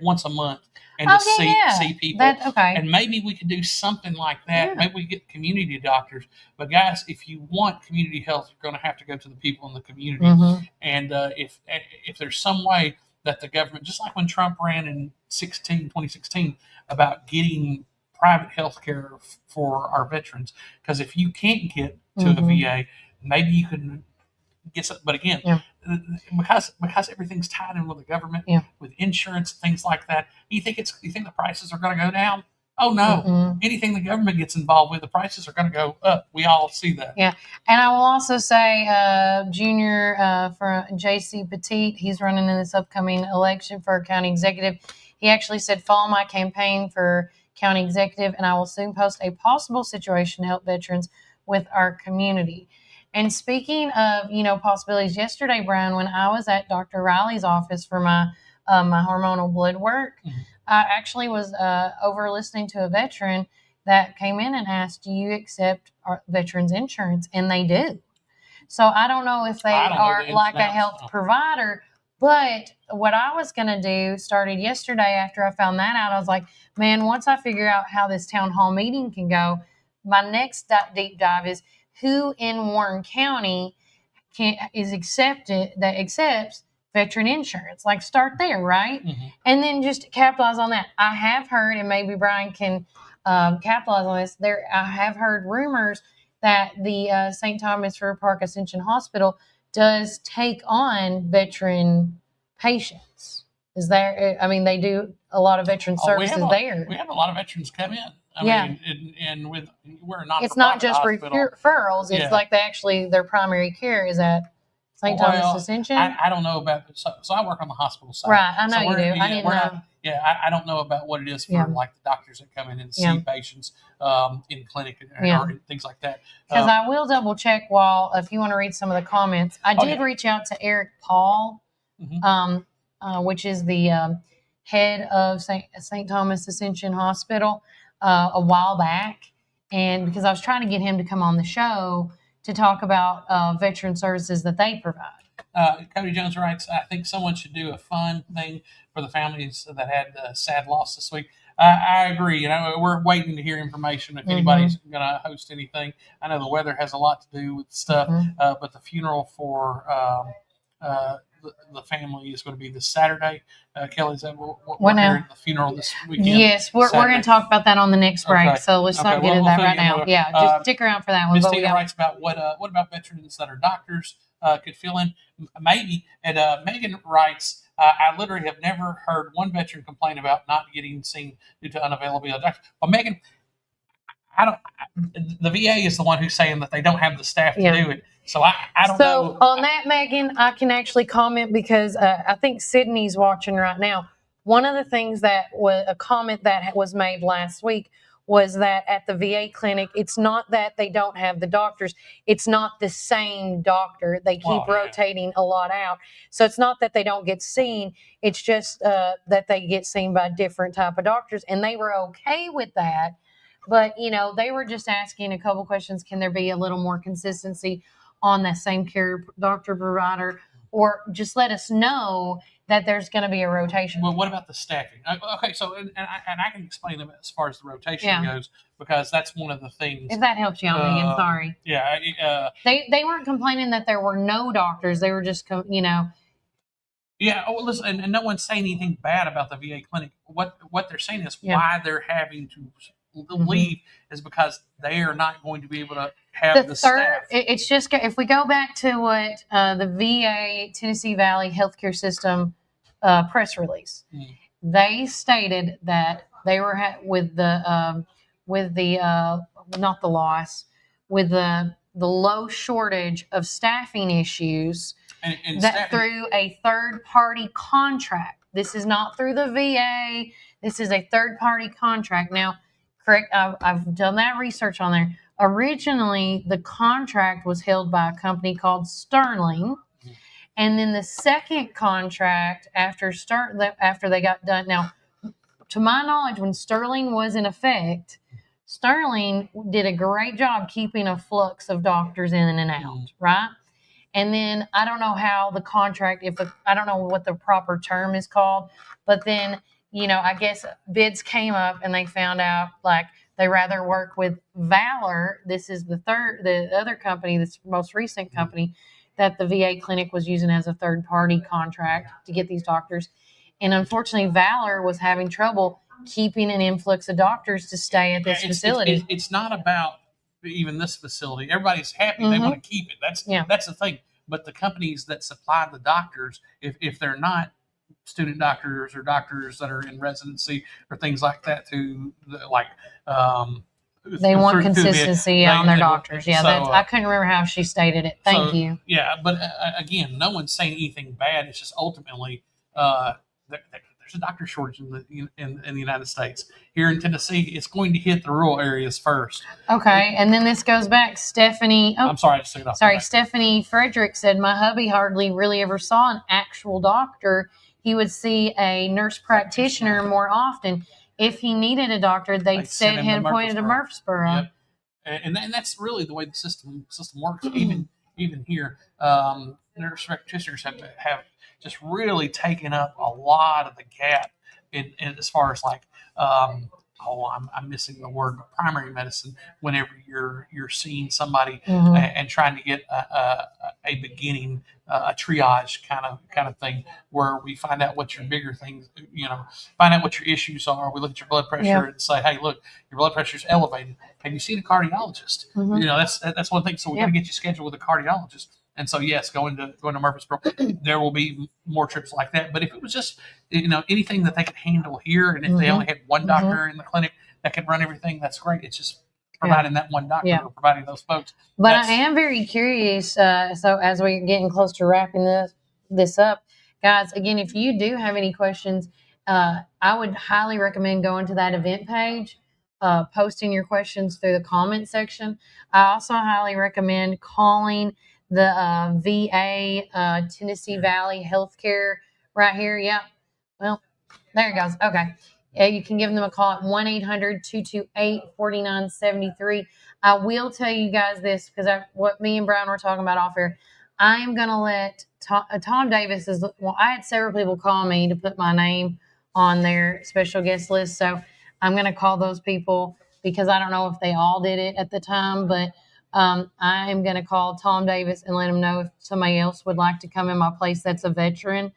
once a month and to see people. And maybe we could do something like that. Maybe we get community doctors. But guys, if you want community health, you're going to have to go to the people in the community. And if there's some way that the government, just like when Trump ran in 2016, about getting private health care for our veterans, because if you can't get to a VA, maybe you can get some, but again, because everything's tied in with the government, with insurance, things like that, you think the prices are going to go down? Oh no! Anything the government gets involved with, the prices are going to go up. We all see that. Yeah, and I will also say, Junior for J.C. Petit, he's running in this upcoming election for county executive. He actually said, "Follow my campaign for county executive, and I will soon post a possible situation to help veterans with our community." And speaking of possibilities, yesterday, Brian, when I was at Dr. Riley's office for my hormonal blood work. I actually was over listening to a veteran that came in and asked, do you accept our veterans insurance? And they do. So I don't know if they are like a health provider, but what I was going to do started yesterday after I found that out. I was like, man, once I figure out how this town hall meeting can go, my next deep dive is who in Warren County accepts veteran insurance. Like start there, right? And then just capitalize on that. I have heard, and maybe Brian can capitalize on this. I have heard rumors that the St. Thomas River Park Ascension Hospital does take on veteran patients. Is there? I mean, they do a lot of veteran services there. We have a lot of veterans come in. I mean, and we're not. It's not just hospital. referrals. It's like their primary care is at St. Thomas Ascension? I don't know about so I work on the hospital side. Right, I know you do. I didn't know. I don't know about what it is for like the doctors that come in and see patients in clinic or things like that. Because I will double check if you want to read some of the comments. I did reach out to Eric Paul, which is the head of St. Thomas Ascension Hospital a while back. And because I was trying to get him to come on the show to talk about veteran services that they provide. Cody Jones writes, I think someone should do a fun thing for the families that had sad loss this week. I agree. We're waiting to hear information if anybody's going to host anything. I know the weather has a lot to do with stuff, but the funeral for the family is going to be this Saturday. Kelly, is that we're hearing the funeral this weekend? Yes, we're going to talk about that on the next break, so let's not get into that right now. Just stick around for that one. Ms. Tina writes about what about veterans that are doctors could fill in? Maybe. And Megan writes, I literally have never heard one veteran complain about not getting seen due to unavailability of doctors. Well, Megan, the VA is the one who's saying that they don't have the staff to do it. So I don't know. So on that, Megan, I can actually comment because I think Sydney's watching right now. one of the things that was a comment that was made last week was that at the VA clinic, it's not that they don't have the doctors. It's not the same doctor. They keep rotating a lot out. So it's not that they don't get seen. It's just that they get seen by different type of doctors. And they were okay with that. But, they were just asking a couple questions. Can there be a little more consistency on that same care doctor provider? Or just let us know that there's going to be a rotation. Well, what about the staffing? Okay, so and I can explain them as far as the rotation goes, because that's one of the things. If that helps you out, Megan, sorry. Yeah. They weren't complaining that there were no doctors. They were just, Yeah. Oh, listen, and no one's saying anything bad about the VA clinic. What they're saying is why they're having to leave is because they are not going to be able to have the staff. It's just, if we go back to what the VA Tennessee Valley Healthcare System press release, they stated that they were with the not the loss, with the low shortage of staffing issues, and that through a third party contract. This is not through the VA. This is a third party contract. Now, correct, I've done that research on there. Originally, the contract was held by a company called Sterling. And then the second contract after they got done. Now, to my knowledge, when Sterling was in effect, Sterling did a great job keeping a flux of doctors in and out, right? And then I don't know how the contract, I don't know what the proper term is called, but then, I guess bids came up and they found out like they rather work with Valor. This is the other company, this most recent company that the VA clinic was using as a third party contract to get these doctors. And unfortunately, Valor was having trouble keeping an influx of doctors to stay at this facility. It's not about even this facility. Everybody's happy. They want to keep it. That's the thing. But the companies that supply the doctors, if they're not student doctors or doctors that are in residency or things like that, they want consistency on their doctors. Yeah, I couldn't remember how she stated it. Thank you. Yeah, but again, no one's saying anything bad. It's just ultimately there's a doctor shortage in the United States. Here in Tennessee, it's going to hit the rural areas first. Okay, and then this goes back. Stephanie. I'm sorry, I just took it off. Sorry, Stephanie Frederick said, my hubby hardly really ever saw an actual doctor. He would see a nurse practitioner more often. If he needed a doctor, they'd send him appointed to Murfreesboro. Yep. And that's really the way the system works. Even here, nurse practitioners have just really taken up a lot of the gap in as far as like I'm missing the word, but primary medicine. Whenever you're seeing somebody and trying to get a beginning, a triage kind of thing, where we find out what your bigger things, find out what your issues are. We look at your blood pressure and say, hey, look, your blood pressure is elevated. Have you seen a cardiologist? That's one thing. So we got to get you scheduled with a cardiologist. And so, yes, going to Murfreesboro, there will be more trips like that. But if it was just, anything that they could handle here, and if they only had one doctor in the clinic that could run everything, that's great. It's just providing that one doctor or providing those folks. But I am very curious. So as we're getting close to wrapping this up, guys, again, if you do have any questions, I would highly recommend going to that event page, posting your questions through the comment section. I also highly recommend calling the VA Tennessee Valley Healthcare right here. Yeah. Well, there it goes. Okay. You can give them a call at 1-800-228-4973. I will tell you guys this, because what me and Brian were talking about off air. I am going to let Tom Davis I had several people call me to put my name on their special guest list. So I'm going to call those people, because I don't know if they all did it at the time, but I am going to call Tom Davis and let him know if somebody else would like to come in my place that's a veteran,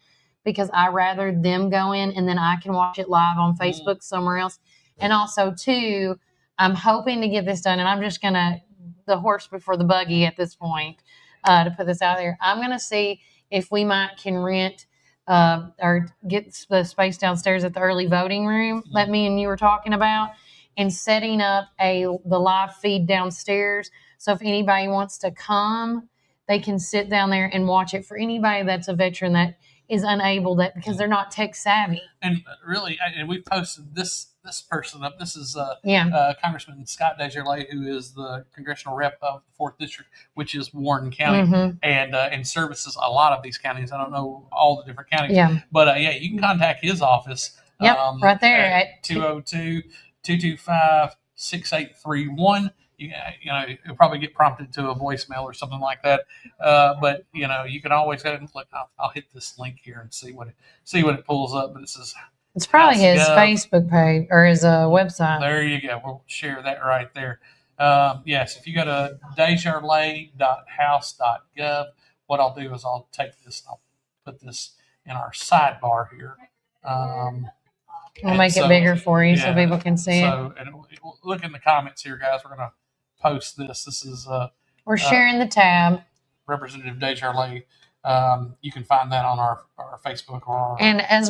because I rather them go in and then I can watch it live on Facebook somewhere else. And also, too, I'm hoping to get this done, and I'm just going to, the horse before the buggy at this point, to put this out there. I'm going to see if we can rent or get the space downstairs at the early voting room that me and you were talking about, and setting up the live feed downstairs. So if anybody wants to come, they can sit down there and watch it. For anybody that's a veteran that is unable that because they're not tech savvy. And really, and we've posted this person up. This is Yeah. Congressman Scott Desjardins, who is the congressional rep of the 4th District, which is Warren County, Mhm. and services a lot of these counties. I don't know all the different counties, Yeah. but yeah, you can contact his office. Yep, right there at 202-225-6831. You know, you'll probably get prompted to a voicemail or something like that. But you know, you can always go and look. I'll hit this link here and see what it pulls up. But it says It's probably his House Gov. Facebook page or his website. There you go. We'll share that right there. Yes, if you go to desjardins.house.gov, what I'll do is I'll take this and I'll put this in our sidebar here. We'll make it bigger for you so people can see it. And look in the comments here, guys. We're going to post this. This is we're sharing the tab. Representative Desjardins. You can find that on our Facebook or our as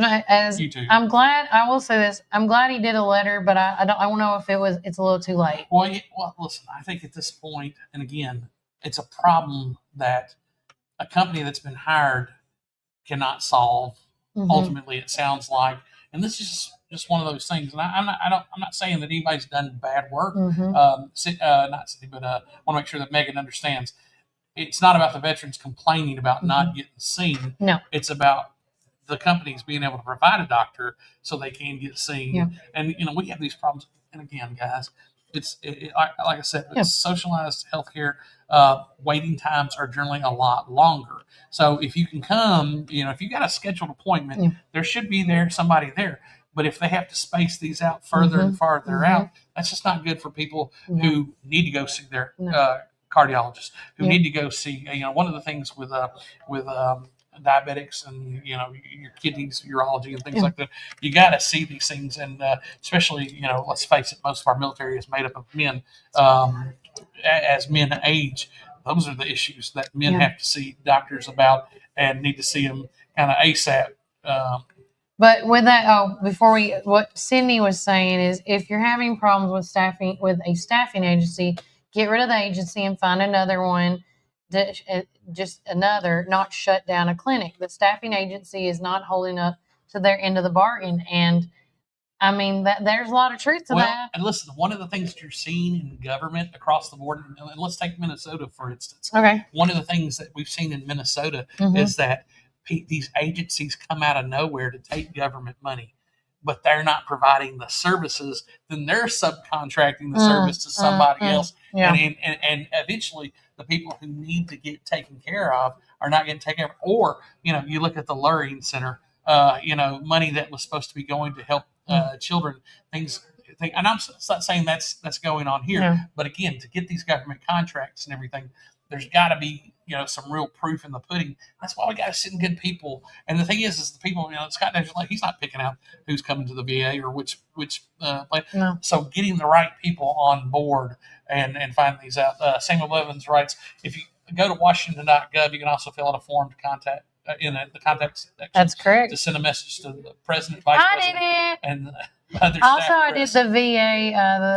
YouTube. I'm glad. I will say this. I'm glad he did a letter, but I don't know if it's a little too late. Well, listen. I think at this point, and again, it's a problem that a company that's been hired cannot solve. Mhm. Ultimately, it sounds like, and this is just one of those things. And I'm not saying that anybody's done bad work. Mhm. Not Cindy, but I want to make sure that Megan understands. It's not about the veterans complaining about not getting seen. No. It's about the companies being able to provide a doctor so they can get seen. Yeah. And, you know, we have these problems. And again, guys, like I said, it's socialized healthcare. Waiting times are generally a lot longer. So if you can come, you know, if you got a scheduled appointment, there should be somebody there. But if they have to space these out further and farther out, that's just not good for people who need to go see their cardiologists, who need to go see. You know, one of the things with diabetics and, you know, your kidneys, urology and things like that, you got to see these things. And especially, you know, let's face it, most of our military is made up of men. As men age, those are the issues that men have to see doctors about and need to see them kind of ASAP. But with that, what Sydney was saying is, if you're having problems with a staffing agency, get rid of the agency and find another one. Just another, not shut down a clinic. The staffing agency is not holding up to their end of the bargain, and I mean there's a lot of truth to that. And listen, one of the things that you're seeing in government across the board, and let's take Minnesota for instance. Okay. One of the things that we've seen in Minnesota is that these agencies come out of nowhere to take government money, but they're not providing the services. Then they're subcontracting the service to somebody else, and eventually the people who need to get taken care of are not getting taken care of. Or, you know, you look at the Luring Center, you know, money that was supposed to be going to help children, things. And I'm not saying that's going on here, but again, to get these government contracts and everything, there's got to be, you know, some real proof in the pudding. That's why we got to send good people. And the thing is the people, you know, Scott Desjardins, he's not picking out who's coming to the VA or which place. No. So getting the right people on board and finding these out. Samuel Evans writes, if you go to Washington.gov, you can also fill out a form to contact in the contact section. That's correct. To send a message to the president, vice president, and other also, staff. I did the VA,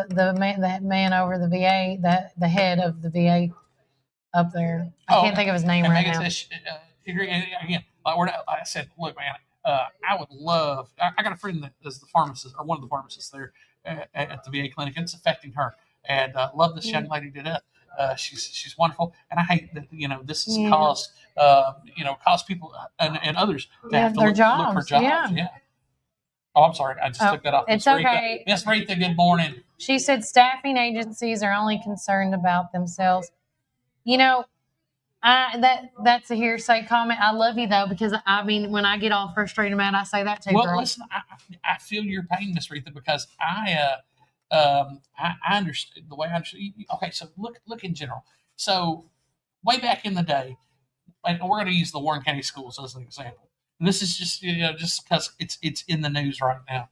the man over the VA, the head of the VA up there. I can't think of his name right now. Again, like I said, look, man, I would love. I got a friend that is the pharmacist or one of the pharmacists there at the VA clinic, and it's affecting her. And love this young lady to death. She's wonderful, and I hate that, you know, this has caused people and others to have to look for jobs. Yeah. Oh, I'm sorry. I just took that off. It's okay. Miss Rita, good morning. She said staffing agencies are only concerned about themselves. You know, that's a hearsay comment. I love you though, because I mean, when I get all frustrated, man, I say that too. Well, girl. listen, I feel your pain, Miss Rita, because I understand the way I understand. Okay, so look in general. So way back in the day, and we're going to use the Warren County schools as an example. And this is just, you know, just because it's in the news right now.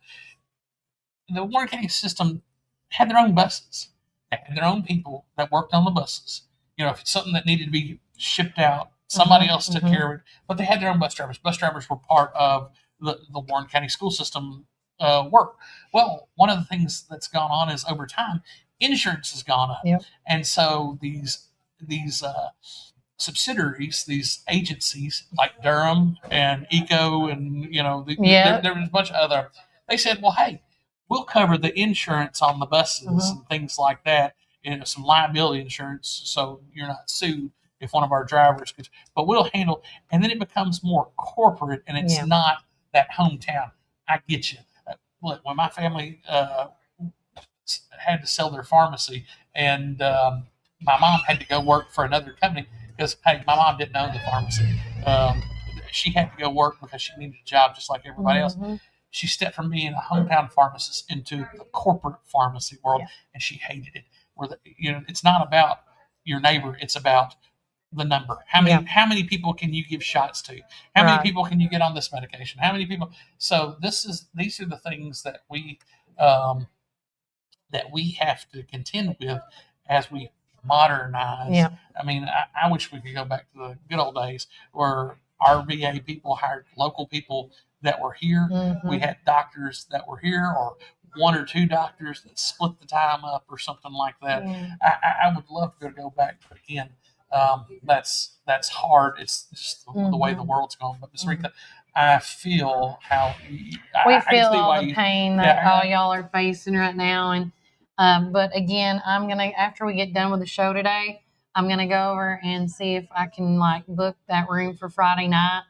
The Warren County system had their own buses, had their own people that worked on the buses. You know, if it's something that needed to be shipped out, somebody else took care of it. But they had their own bus drivers. Bus drivers were part of the Warren County school system work. Well, one of the things that's gone on is over time, insurance has gone up, and so these subsidiaries, these agencies like Durham and Eco, and there was a bunch of other. They said, "Well, hey, we'll cover the insurance on the buses and things like that, some liability insurance, so you're not sued if one of our drivers gets. But we'll handle." And then it becomes more corporate, and it's not that hometown. I get you. Look, when my family had to sell their pharmacy, and my mom had to go work for another company because, hey, my mom didn't own the pharmacy. She had to go work because she needed a job just like everybody else. She stepped from being a hometown pharmacist into the corporate pharmacy world, and she hated it. It's not about your neighbor; it's about the number. How many people can you give shots to? How many people can you get on this medication? How many people? So these are the things that we have to contend with as we modernize. Yeah. I mean, I wish we could go back to the good old days where our VA people hired local people that were here. We had doctors that were here, or one or two doctors that split the time up or something like that. I would love to go back, but again, that's hard. It's just the way the world's going. But Ms. Rita, I feel how we feel all the pain that all y'all are facing right now. And but again, I'm gonna, after we get done with the show today, I'm gonna go over and see if I can book that room for Friday night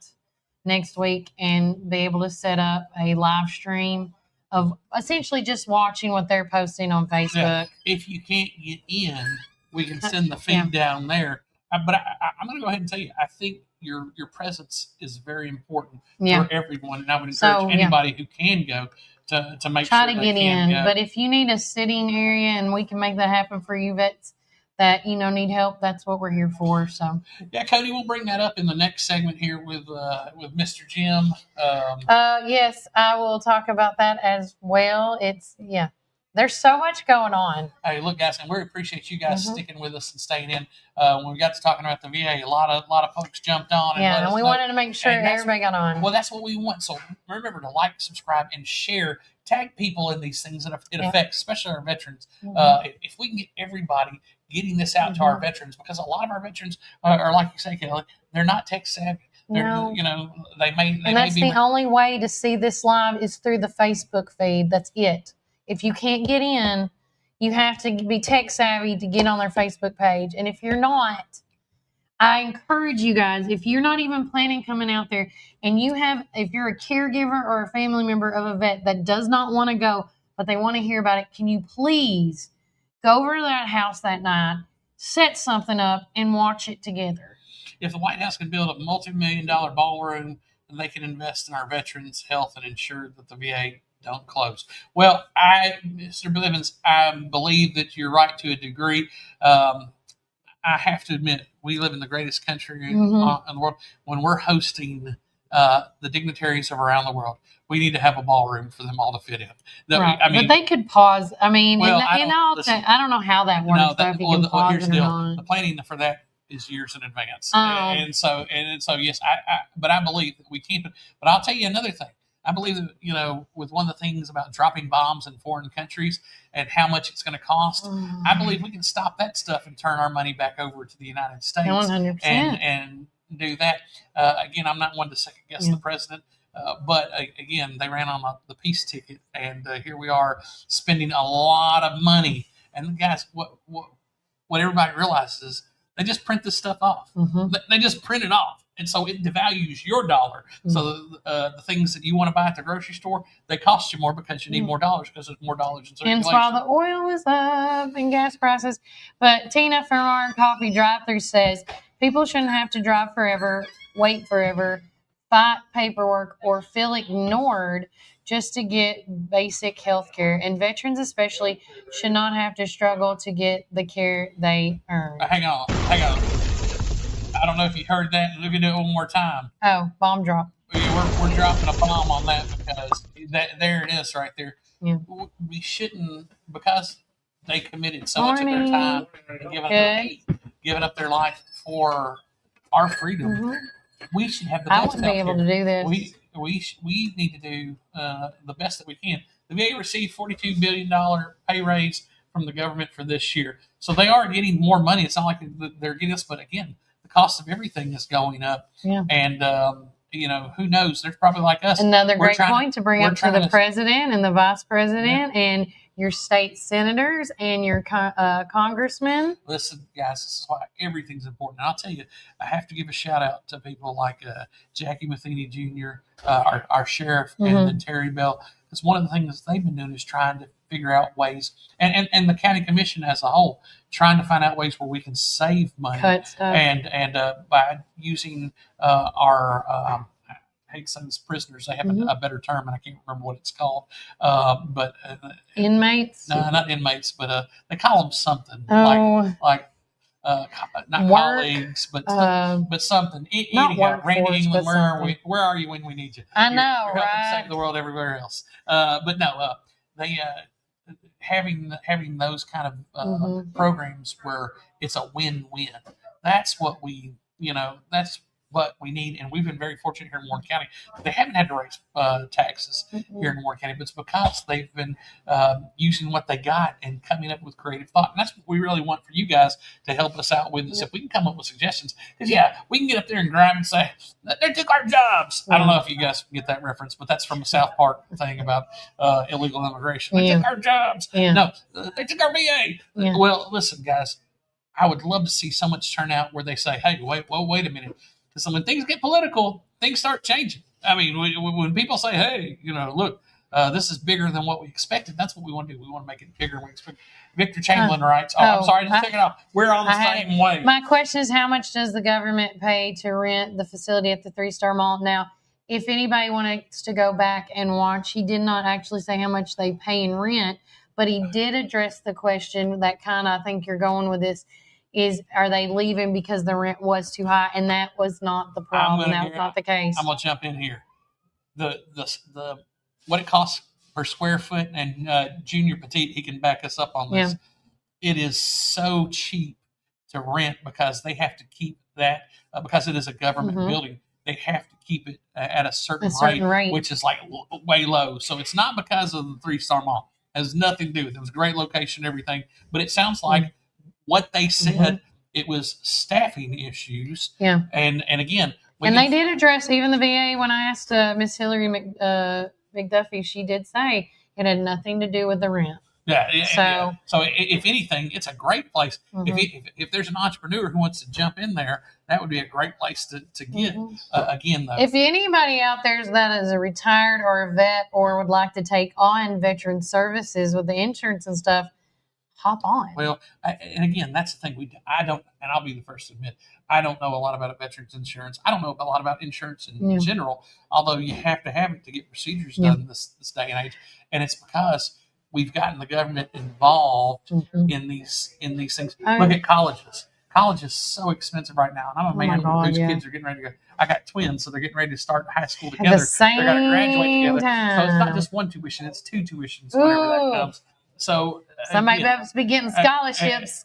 next week and be able to set up a live stream of essentially just watching what they're posting on Facebook. Yeah. If you can't get in, we can send the feed down there. But I'm going to go ahead and tell you, I think your presence is very important for everyone, and I would encourage anybody who can go to make try sure to they get can in. go. But if you need a sitting area and we can make that happen for you vets that need help, that's what we're here for. So yeah, Cody, we'll bring that up in the next segment here with Mr. Jim. Yes, I will talk about that as well. There's so much going on. Hey, look, guys, and we appreciate you guys sticking with us and staying in. When we got to talking about the VA, a lot of folks jumped on. And we wanted to make sure everybody got on. Well, that's what we want. So remember to like, subscribe, and share. Tag people in these things that it affects, especially our veterans. If we can get everybody getting this out to our veterans, because a lot of our veterans are like you say, Kelly, they're not tech savvy. No. They may. And that's the only way to see this live is through the Facebook feed. That's it. If you can't get in, you have to be tech savvy to get on their Facebook page. And if you're not, I encourage you guys, if you're not even planning coming out there, and if you're a caregiver or a family member of a vet that does not want to go, but they want to hear about it, can you please go over to that house that night, set something up, and watch it together? If the White House can build a multi-million-dollar ballroom, then they can invest in our veterans' health and ensure that the VA don't close. Well, Mr. Blivens, I believe that you're right to a degree. I have to admit, we live in the greatest country in the world. When we're hosting the dignitaries of around the world, we need to have a ballroom for them all to fit in. Right. But they could pause. I mean, I don't know how that works. Here's the deal. The planning for that is years in advance. And so yes, but I believe that we keep it. But I'll tell you another thing. I believe that, with one of the things about dropping bombs in foreign countries and how much it's going to cost, I believe we can stop that stuff and turn our money back over to the United States 100%. and do that. Again, I'm not one to second guess the president, but again, they ran on the peace ticket, and here we are spending a lot of money. And guys, what everybody realizes is they just print this stuff off. They just print it off. And so it devalues your dollar. So the things that you want to buy at the grocery store, they cost you more because you need more dollars because there's more dollars in circulation. And while the oil is up and gas prices. But Tina from our coffee drive-thru says, people shouldn't have to drive forever, wait forever, fight paperwork, or feel ignored just to get basic health care. And veterans especially should not have to struggle to get the care they earn. Hang on. I don't know if you heard that. Let me do it one more time. Oh, bomb drop. We're dropping a bomb on that because there it is right there. Yeah. We shouldn't, because they committed so much of their time and giving up their life for our freedom. We should have the best. I wouldn't be able to do this. We need to do the best that we can. The VA received $42 billion pay raise from the government for this year, so they are getting more money. It's not like they're getting this, but again, the cost of everything is going up. Yeah. And, you know, who knows? There's probably like us. Another great point to bring up to the president and the vice president and your state senators and your congressmen. Listen, guys, this is why everything's important. And I'll tell you, I have to give a shout out to people like Jackie Matheny Jr., our sheriff, and then Terry Bell. Because one of the things they've been doing is trying to figure out ways, and the county commission as a whole, trying to find out ways where we can save money. Cut stuff. And by using our I hate to say this, prisoners, they have a better term, and I can't remember what it's called. But inmates? No, not inmates, but they call them something like not colleagues, but something. Anyhow, Randie England, where are we? Where are you when we need you? I know, you're right? Helping save the world everywhere else. But no, they having those kind of programs where it's a win-win. That's what we, that's what we need, and we've been very fortunate here in Warren County. They haven't had to raise taxes here in Warren County, but it's because they've been using what they got and coming up with creative thought. And that's what we really want for you guys to help us out with. Is if we can come up with suggestions, because we can get up there and grind and say they took our jobs. I don't know if you guys get that reference, but that's from the South Park thing about illegal immigration. They took our jobs. No, they took our VA. Well, listen, guys, I would love to see so much turnout where they say, "Hey, wait a minute." Because when things get political, things start changing. I mean, when people say, "Hey, look, this is bigger than what we expected," that's what we want to do. We want to make it bigger than we expect. Victor Chamberlain writes, I'm sorry, just take it off. We're on the same wave. My question is, how much does the government pay to rent the facility at the 3-Star Mall? Now, if anybody wants to go back and watch, he did not actually say how much they pay in rent, but he did address the question that kind of, I think you're going with this, is are they leaving because the rent was too high? And that was not the problem. That was not the case. I'm gonna jump in here. The what it costs per square foot, and Junior Petit, he can back us up on this. Yeah. It is so cheap to rent because they have to keep that because it is a government building. They have to keep it at a certain rate, which is like way low. So it's not because of the 3-Star Mall. It has nothing to do with it. It was a great location, everything. But it sounds like what they said, it was staffing issues. Yeah. And again, they did address even the VA. When I asked Miss Hillary McDuffie, she did say it had nothing to do with the rent. Yeah. So if anything, it's a great place. If there's an entrepreneur who wants to jump in there, that would be a great place to get. Again, though, if anybody out there that is a retired or a vet or would like to take on veteran services with the insurance and stuff, hop on. Well, and again, that's the thing. I don't, and I'll be the first to admit, I don't know a lot about veterans insurance. I don't know a lot about insurance in general, although you have to have it to get procedures done this day and age. And it's because we've gotten the government involved in these things. Look at colleges. College is so expensive right now. And I'm a man whose kids are getting ready to go. I got twins, so they're getting ready to start high school together. At the same they're going to graduate together. time. So it's not just one tuition, it's 2 tuitions, whenever that comes. So somebody must be getting scholarships.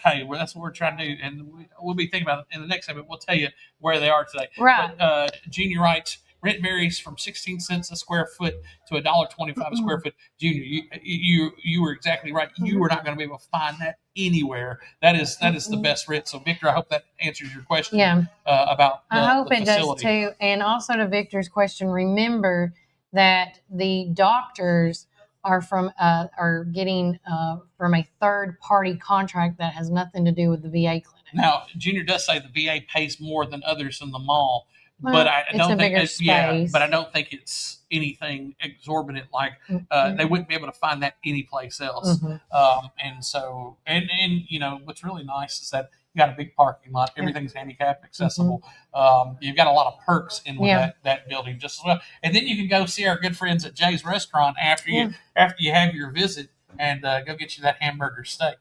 Hey, that's what we're trying to do, and we'll be thinking about it in the next segment. We'll tell you where they are today. Right. But, Junior writes, rent varies from 16 cents a square foot to $1.25 a square foot. Junior, you were exactly right. You were not going to be able to find that anywhere. That is the best rent. So, Victor, I hope that answers your question. Yeah. About the, I hope the it facility. does too. And also to Victor's question, remember that the doctors are getting from a third-party contract that has nothing to do with the VA clinic. Now, Junior does say the VA pays more than others in the mall, but I don't think it's but I don't think it's anything exorbitant. Like they wouldn't be able to find that anyplace else. And so, and what's really nice is that you got a big parking lot. Everything's handicap accessible. You've got a lot of perks in with that building just as well. And then you can go see our good friends at Jay's Restaurant after you have your visit and go get you that hamburger steak.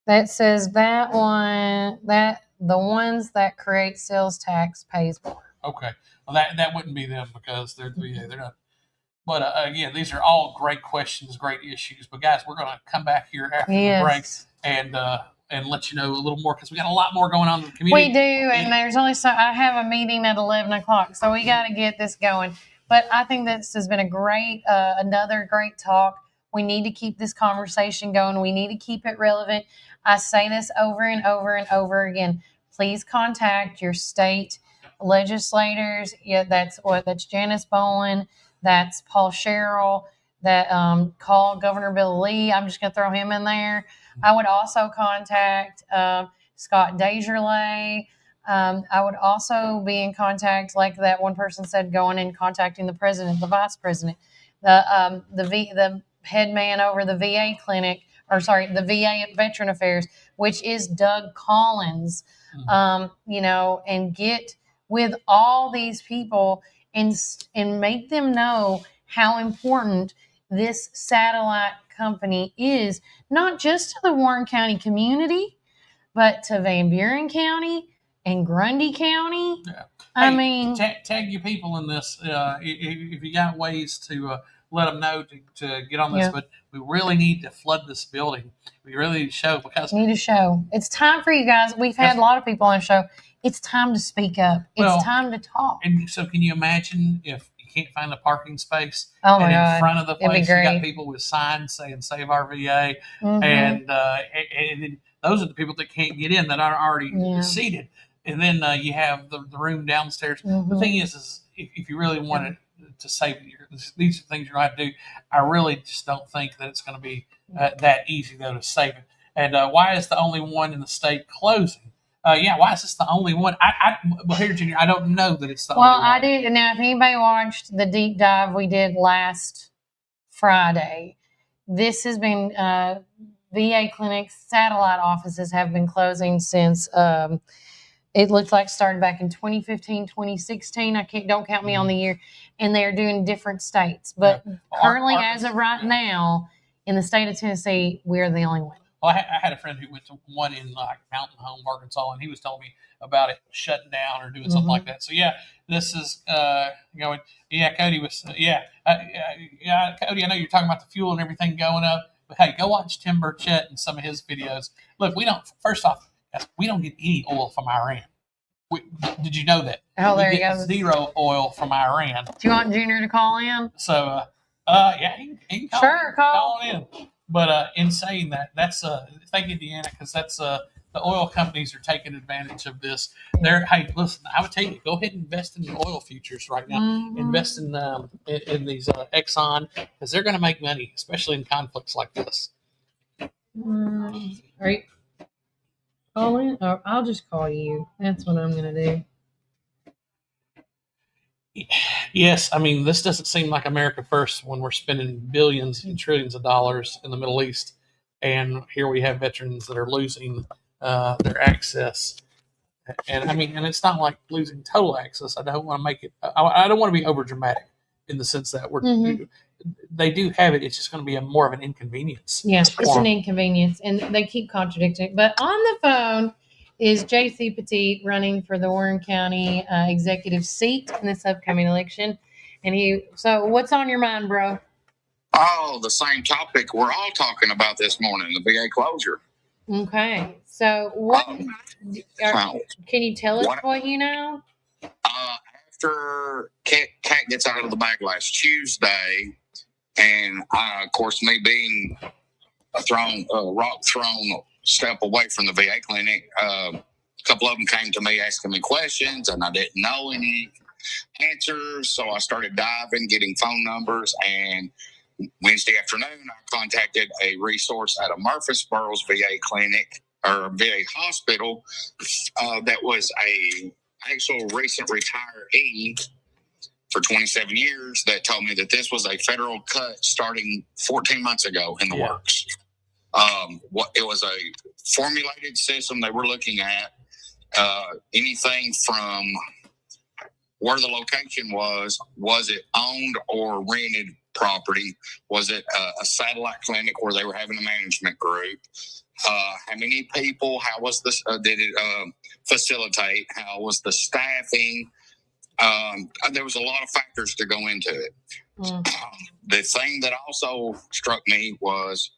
That says that the ones that create sales tax pays more. Okay, well that wouldn't be them because they're not. But again, these are all great questions, great issues. But guys, we're going to come back here after the break and let you know a little more because we got a lot more going on in the community. We do, and there's only I have a meeting at 11 o'clock, so we got to get this going. But I think this has been a great, another great talk. We need to keep this conversation going. We need to keep it relevant. I say this over and over and over again. please contact your state legislators. Yeah, that's Janice Boland, that's Paul Sherrill, that call Governor Bill Lee. I'm just going to throw him in there. I would also contact Scott Desjardins. I would also be in contact, like that one person said, going and contacting the president, the vice president, the head man over the VA clinic, the VA Veteran Affairs, which is Doug Collins. And get with all these people and make them know how important this satellite company is, not just to the Warren County community, but to Van Buren County and Grundy County. Yeah. I mean, tag your people in this if you got ways to let them know to get on this. Yeah. But we really need to flood this building. We really need to show because we need to show. It's time for you guys. We've had a lot of people on the show. It's time to speak up. It's time to talk. And so, can you imagine if you can't find a parking space? Oh my and God. In front of the place, you got great. people with signs saying "Save our VA," Mhm. and then those are the people that can't get in that are already seated. And then you have the room downstairs. Mhm. The thing is if you really wanted to save these are things you're going to have to do. I really just don't think that it's going to be that easy, though, to save it. And why is the only one in the state closing? Why is this the only one? Well, here, Junior, I don't know that it's the only one. Well, I did. Now, if anybody watched the deep dive we did last Friday, this has been VA clinics, satellite offices have been closing since it looks like started back in 2015, 2016. Don't count me on the year. And they're doing different states. But currently, as of right now, in the state of Tennessee, we're the only one. Well, I had a friend who went to one in like Mountain Home, Arkansas, and he was telling me about it shutting down or doing something like that. So this is going. Yeah, Cody was. Cody, I know you're talking about the fuel and everything going up, but hey, go watch Tim Burchett and some of his videos. Look, we don't get any oil from Iran. Did you know that? Oh, there we you get go. Zero oil from Iran. Do you want Junior to call in? So, he can call in. But in saying that, that's thank you, Deanna, because that's the oil companies are taking advantage of this. Hey, listen, I would tell you, go ahead and invest in the oil futures right now. Mm-hmm. Invest in these Exxon, because they're going to make money, especially in conflicts like this. Are you calling? Or I'll just call you. That's what I'm going to do. Yes, I mean, this doesn't seem like America first when we're spending billions and trillions of dollars in the Middle East. And here we have veterans that are losing their access. And I mean, and it's not like losing total access. I don't want to make it, I don't want to be over dramatic in the sense that they do have it. It's just going to be more of an inconvenience. Yeah, it's an inconvenience. And they keep contradicting it. But on the phone is J.C. Petit running for the Warren County executive seat in this upcoming election. So what's on your mind, bro? Oh, the same topic we're all talking about this morning, the VA closure. Okay. So can you tell us what you know? After Cat gets out of the bag last Tuesday, and of course, me being a rock thrown step away from the VA clinic, a couple of them came to me asking me questions, and I didn't know any answers. So I started diving, getting phone numbers, and Wednesday afternoon, I contacted a resource at a Murfreesboro's VA clinic or VA hospital that was a actual recent retiree for 27 years that told me that this was a federal cut starting 14 months ago in the works. It was a formulated system they were looking at. Anything from where the location was it owned or rented property? Was it a satellite clinic where they were having a management group? How many people? How was this? Did it facilitate? How was the staffing? There was a lot of factors to go into it. The thing that also struck me was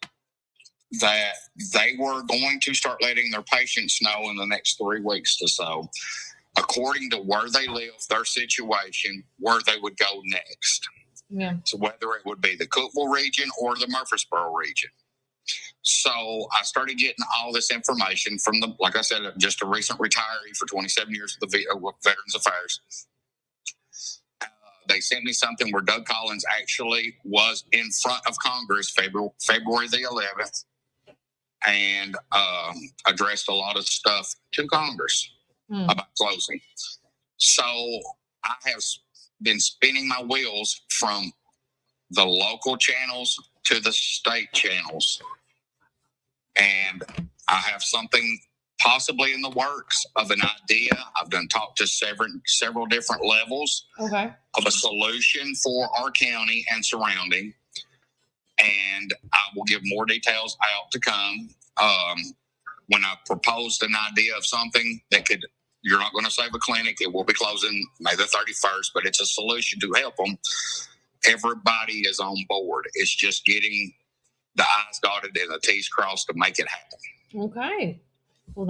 that they were going to start letting their patients know in the next 3 weeks or so, according to where they live, their situation, where they would go next. Yeah. So whether it would be the Cookeville region or the Murfreesboro region. So I started getting all this information from like I said, just a recent retiree for 27 years with the Veterans Affairs. They sent me something where Doug Collins actually was in front of Congress February the 11th and addressed a lot of stuff to Congress about closing. So I have been spinning my wheels from the local channels to the state channels. And I have something possibly in the works of an idea. I've done talk to several different levels of a solution for our county and surrounding. And I will give more details out to come. When I proposed an idea of something that you're not going to save a clinic. It will be closing May the 31st, but it's a solution to help them. Everybody is on board. It's just getting the I's dotted and the T's crossed to make it happen. Okay. Well,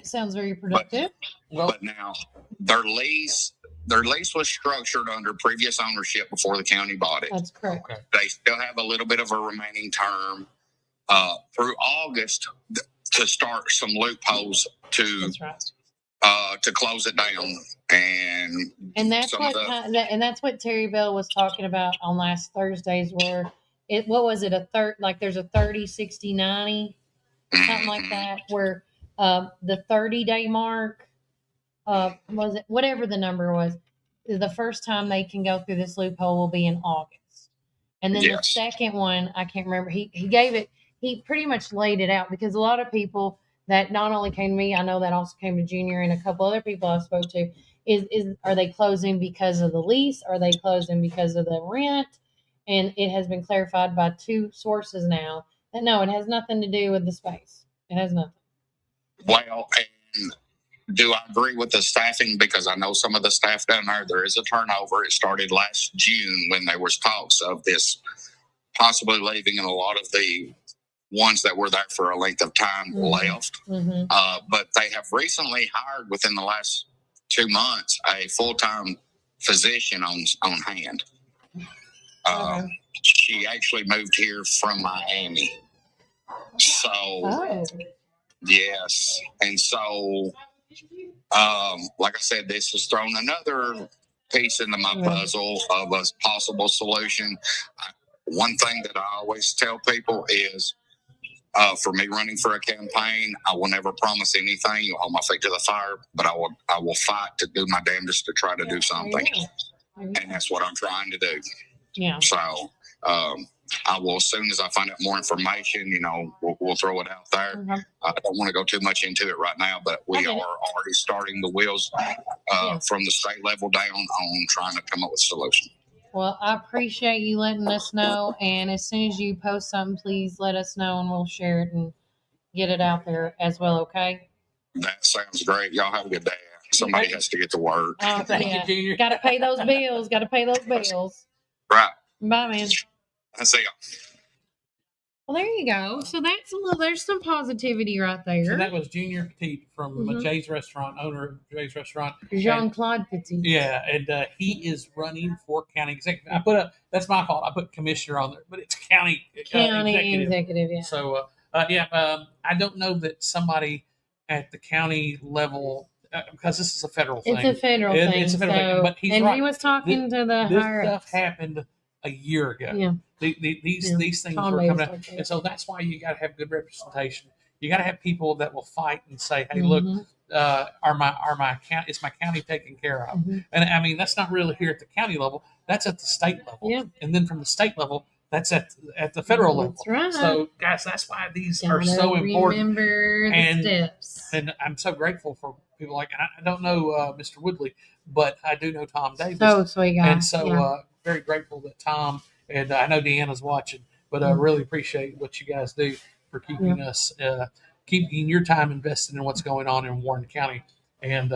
sounds very productive. But now their lease was structured under previous ownership before the county bought it. That's correct. Okay. They still have a little bit of a remaining term through August to start some loopholes to close it down. And that's what Terry Bell was talking about on last Thursdays, where there's a 30, 60, 90, something like that, where the 30-day mark, was it whatever the number was, the first time they can go through this loophole will be in August. And then the second one, I can't remember. He pretty much laid it out, because a lot of people that not only came to me, I know that also came to Junior and a couple other people I spoke to, are they closing because of the lease? Are they closing because of the rent? And it has been clarified by two sources now that no, it has nothing to do with the space. It has nothing. Well, and do I agree with the staffing? Because I know some of the staff down there is a turnover. It started last June when there was talks of this possibly leaving, and a lot of the ones that were there for a length of time left. But they have recently hired, within the last 2 months, a full-time physician on hand. She actually moved here from Miami. So, yes. And so, like I said, this has thrown another piece into my puzzle of a possible solution. One thing that I always tell people is, for me running for a campaign, I will never promise anything. You'll hold my feet to the fire, but I will fight to do my damnedest to try to do something. And that's what I'm trying to do. Yeah. So I will, as soon as I find out more information, we'll throw it out there. I don't want to go too much into it right now, but we are already starting the wheels from the state level down on trying to come up with a solution. Well, I appreciate you letting us know. And as soon as you post something, please let us know and we'll share it and get it out there as well, okay? That sounds great. Y'all have a good day. Somebody has to get to work. Thank you, Junior. Got to pay those bills. Right. Bye, man. I see y'all. Well, there you go. So there's some positivity right there. So that was Junior Petit from Jay's Restaurant, owner of Jay's Restaurant. Jean-Claude Petit. Yeah, and he is running for county executive. That's my fault. I put commissioner on there, but it's county executive. Yeah. So, I don't know that somebody at the county level, because this is a federal thing. It's a federal thing. It's a federal thing. But he's right. He was talking to the higher ups. This stuff happened a year ago. Yeah. These things were coming up. And so that's why you got to have good representation. You got to have people that will fight and say, hey, look, is my county taken care of? And I mean, that's not really here at the county level. That's at the state level. Yeah. And then from the state level, that's at the federal level. That's right. So, guys, that's why these are so important. Remember the steps. And I'm so grateful for people like, I don't know Mr. Woodley, but I do know Tom Davis. So sweet guy. And so very grateful that Tom, and I know Deanna's watching, but I really appreciate what you guys do for keeping us, keeping your time invested in what's going on in Warren County. And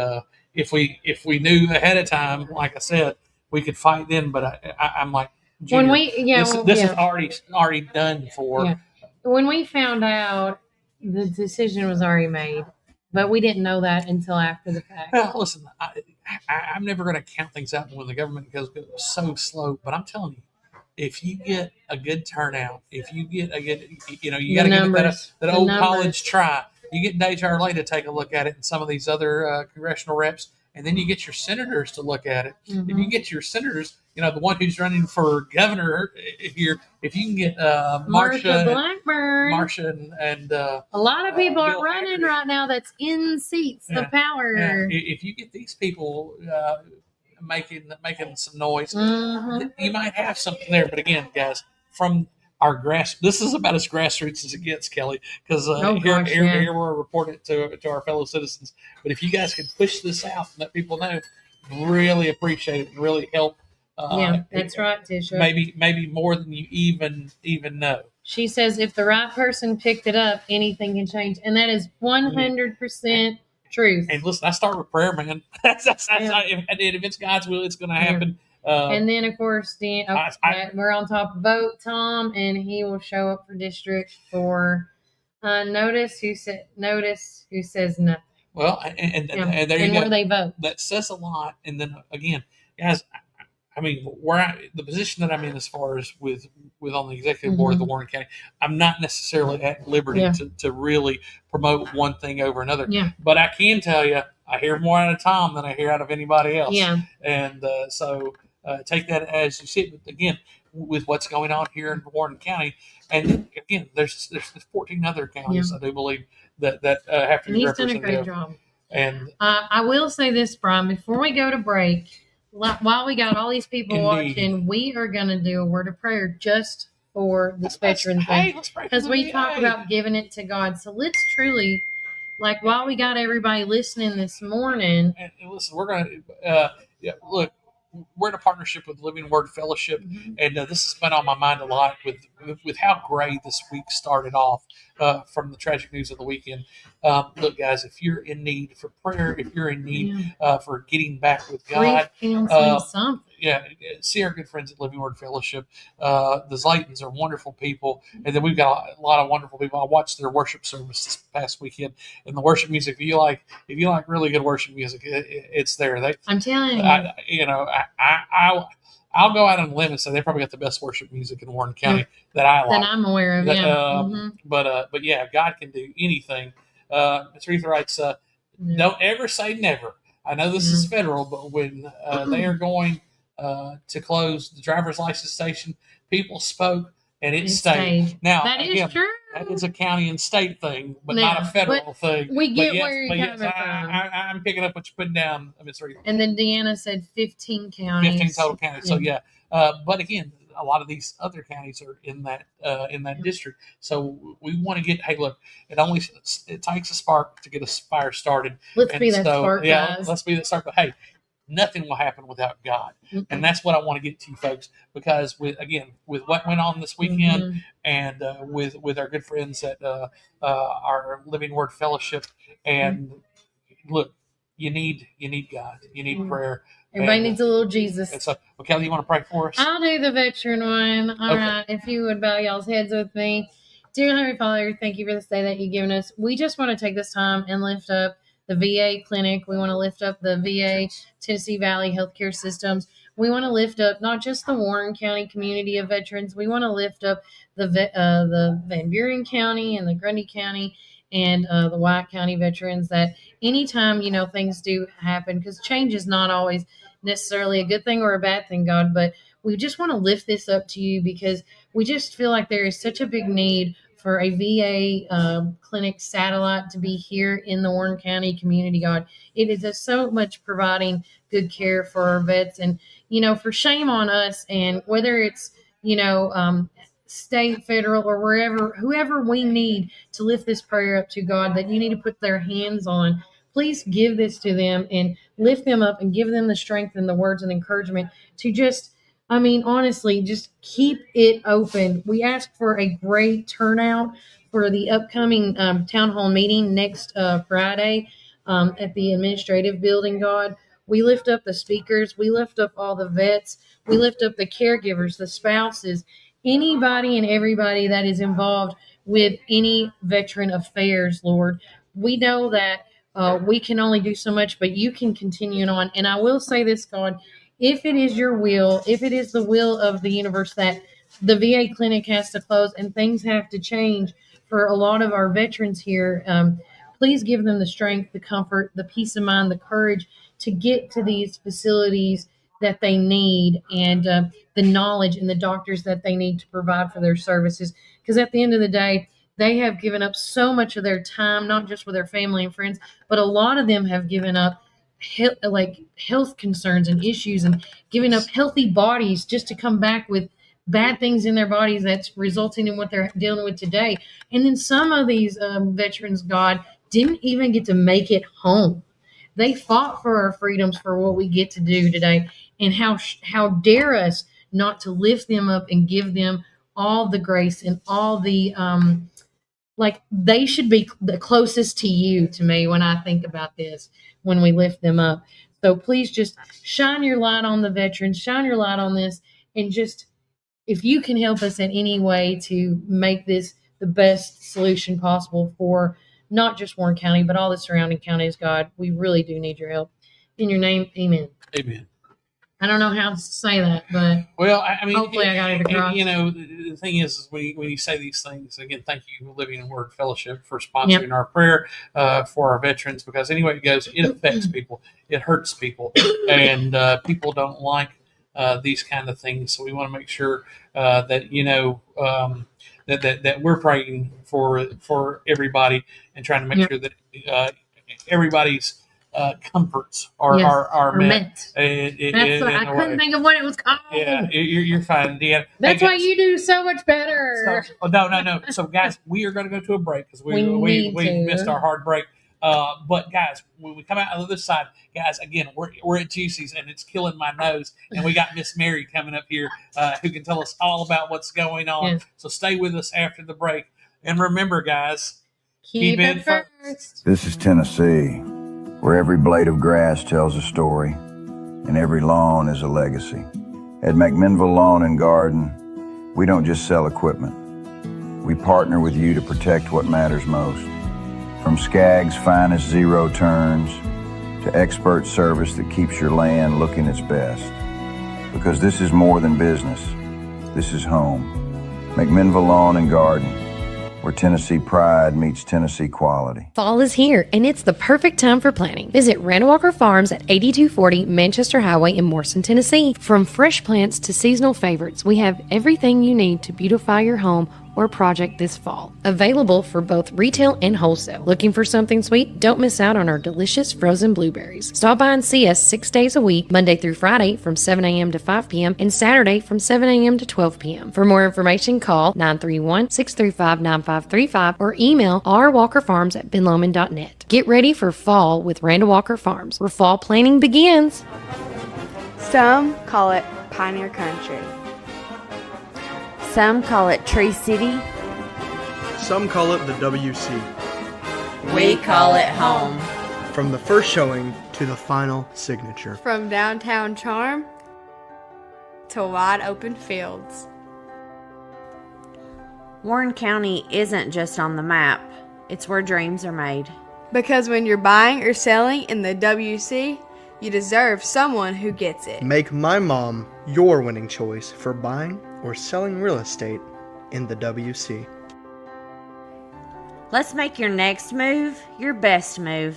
if we knew ahead of time, like I said, we could fight then. But I'm like, Junior, this is already done for. Yeah. When we found out, the decision was already made, but we didn't know that until after the fact. Well, listen, I'm never going to count things out when the government goes so slow. But I'm telling you, if you get a good turnout, if you get a good, you got to give it that old college try. You get Dave Charley to take a look at it, and some of these other congressional reps, and then you get your senators to look at it. Mm-hmm. If you get your senators, the one who's running for governor here, if you can get Marsha Blackburn, and a lot of people are running right now that's in seats of power. Yeah. If you get these people making some noise, you might have something there. But again, guys, from our this is about as grassroots as it gets, Kelly, because here we're reporting it to our fellow citizens. But if you guys can push this out and let people know, really appreciate it and really help. That's right, Tisha. Maybe more than you even know. She says if the right person picked it up, anything can change, and that is 100% truth. And listen, I start with prayer, man. If it's God's will, it's going to happen. And then, of course, we're on top of vote Tom, and he will show up for district for notice who says nothing. Well, and there you go. Where they vote. That says a lot. And then again, guys, I mean, the position that I'm in as far as with on the executive board of the Warren County, I'm not necessarily at liberty to really promote one thing over another. Yeah. But I can tell you, I hear more out of Tom than I hear out of anybody else. Yeah. And so take that as you see it. But again, with what's going on here in Warren County, and then, again, there's 14 other counties, I do believe, that have to be represented. He's done a great job. And I will say this, Brian, before we go to break, while we got all these people watching, we are going to do a word of prayer just for this veteran thing, because we talk about giving it to God. So let's truly, while we got everybody listening this morning. And listen, we're going to, look, we're in a partnership with Living Word Fellowship, and this has been on my mind a lot with how great this week started off from the tragic news of the weekend. Look, guys, if you're in need for prayer, if you're in need for getting back with God, see our good friends at Living Word Fellowship. The Zlaytons are wonderful people, and then we've got a lot of wonderful people. I watched their worship service this past weekend, and the worship music. If you like really good worship music, it's there. I'm telling you, I'll go out on a limb and say they probably got the best worship music in Warren County that I like. That I'm aware of. But yeah, God can do anything. Ms. Reith writes, don't ever say never. I know this is federal, but when they are going to close the driver's license station, people spoke and it stayed. Now, that is true. That is a county and state thing, but not a federal thing. We get where you're coming from. I'm picking up what you're putting down, Ms. Reith. And then Deanna said 15 counties. 15 total counties. So but again, a lot of these other counties are in that district. So we want to get. Hey, look, it takes a spark to get a fire started. Let's be that spark, guys. Let's be that spark. But hey, nothing will happen without God, and that's what I want to get to you folks. Because with what went on this weekend, and with our good friends at our Living Word Fellowship, and look, you need God, you need prayer. Everybody needs a little Jesus. And so, Kelly, you want to pray for us? I'll do the veteran one. All right. If you would bow y'all's heads with me. Dear Heavenly Father, thank you for this day that you've given us. We just want to take this time and lift up the VA clinic. We want to lift up the VA Tennessee Valley healthcare systems. We want to lift up not just the Warren County community of veterans. We want to lift up the Van Buren County and the Grundy County and the White County veterans, that anytime, things do happen, because change is not always necessarily a good thing or a bad thing, God, but we just want to lift this up to you because we just feel like there is such a big need for a VA clinic satellite to be here in the Warren County community, God. It is just so much providing good care for our vets, and, for shame on us, and whether it's, state, federal, or whoever we need to lift this prayer up to, God, that you need to put their hands on. Please give this to them and lift them up and give them the strength and the words and encouragement to just, honestly, just keep it open. We ask for a great turnout for the upcoming town hall meeting next Friday at the administrative building, God. We lift up the speakers. We lift up all the vets. We lift up the caregivers, the spouses, anybody and everybody that is involved with any veteran affairs, Lord. We know that we can only do so much, but you can continue on. And I will say this, God, if it is your will, if it is the will of the universe that the VA clinic has to close and things have to change for a lot of our veterans here, please give them the strength, the comfort, the peace of mind, the courage to get to these facilities that they need, and the knowledge and the doctors that they need to provide for their services. Because at the end of the day, they have given up so much of their time, not just with their family and friends, but a lot of them have given up health concerns and issues and giving up healthy bodies just to come back with bad things in their bodies that's resulting in what they're dealing with today. And then some of these veterans, God, didn't even get to make it home. They fought for our freedoms, for what we get to do today. And how dare us not to lift them up and give them all the grace and all the like they should be the closest to you, to me, when I think about this, when we lift them up. So please just shine your light on the veterans, shine your light on this, and just, if you can help us in any way to make this the best solution possible for not just Warren County, but all the surrounding counties, God, we really do need your help. In your name, amen. Amen. I don't know how to say that, but well, I mean, hopefully I got it across. The thing is when you say these things, again, thank you, Living in Word Fellowship, for sponsoring our prayer for our veterans, because anyway it goes, it affects people, it hurts people, and people don't like these kind of things. So we want to make sure that that we're praying for everybody and trying to make sure that everybody's comforts are met. I couldn't think of what it was called. Yeah, you're fine, Dan. That's why you do so much better. No. So, guys, we are going to go to a break because we missed our hard break. But guys, when we come out on the other side, guys, again, we're at Juicy's and it's killing my nose, and we got Miss Mary coming up here who can tell us all about what's going on. Yes. So stay with us after the break, and remember, guys, keep it first. This is Tennessee, where every blade of grass tells a story and every lawn is a legacy. At McMinnville Lawn and Garden, we don't just sell equipment. We partner with you to protect what matters most. From Skag's finest zero turns to expert service that keeps your land looking its best. Because this is more than business. This is home. McMinnville Lawn and Garden, where Tennessee pride meets Tennessee quality. Fall is here, and it's the perfect time for planting. Visit Randie Walker Farms at 8240 Manchester Highway in Morrison, Tennessee. From fresh plants to seasonal favorites, we have everything you need to beautify your home or project this fall. Available for both retail and wholesale. Looking for something sweet? Don't miss out on our delicious frozen blueberries. Stop by and see us 6 days a week, Monday through Friday from 7 a.m. to 5 p.m. and Saturday from 7 a.m. to 12 p.m. For more information, call 931-635-9535 or email rwalkerfarms@benlomond.net. Get ready for fall with Randie Walker Farms, where fall planning begins. Some call it Pioneer Country. Some call it Tree City. Some call it the WC. We call it home. From the first showing to the final signature. From downtown charm to wide open fields. Warren County isn't just on the map. It's where dreams are made. Because when you're buying or selling in the WC, you deserve someone who gets it. Make my mom your winning choice for buying or selling real estate in the WC. Let's make your next move your best move.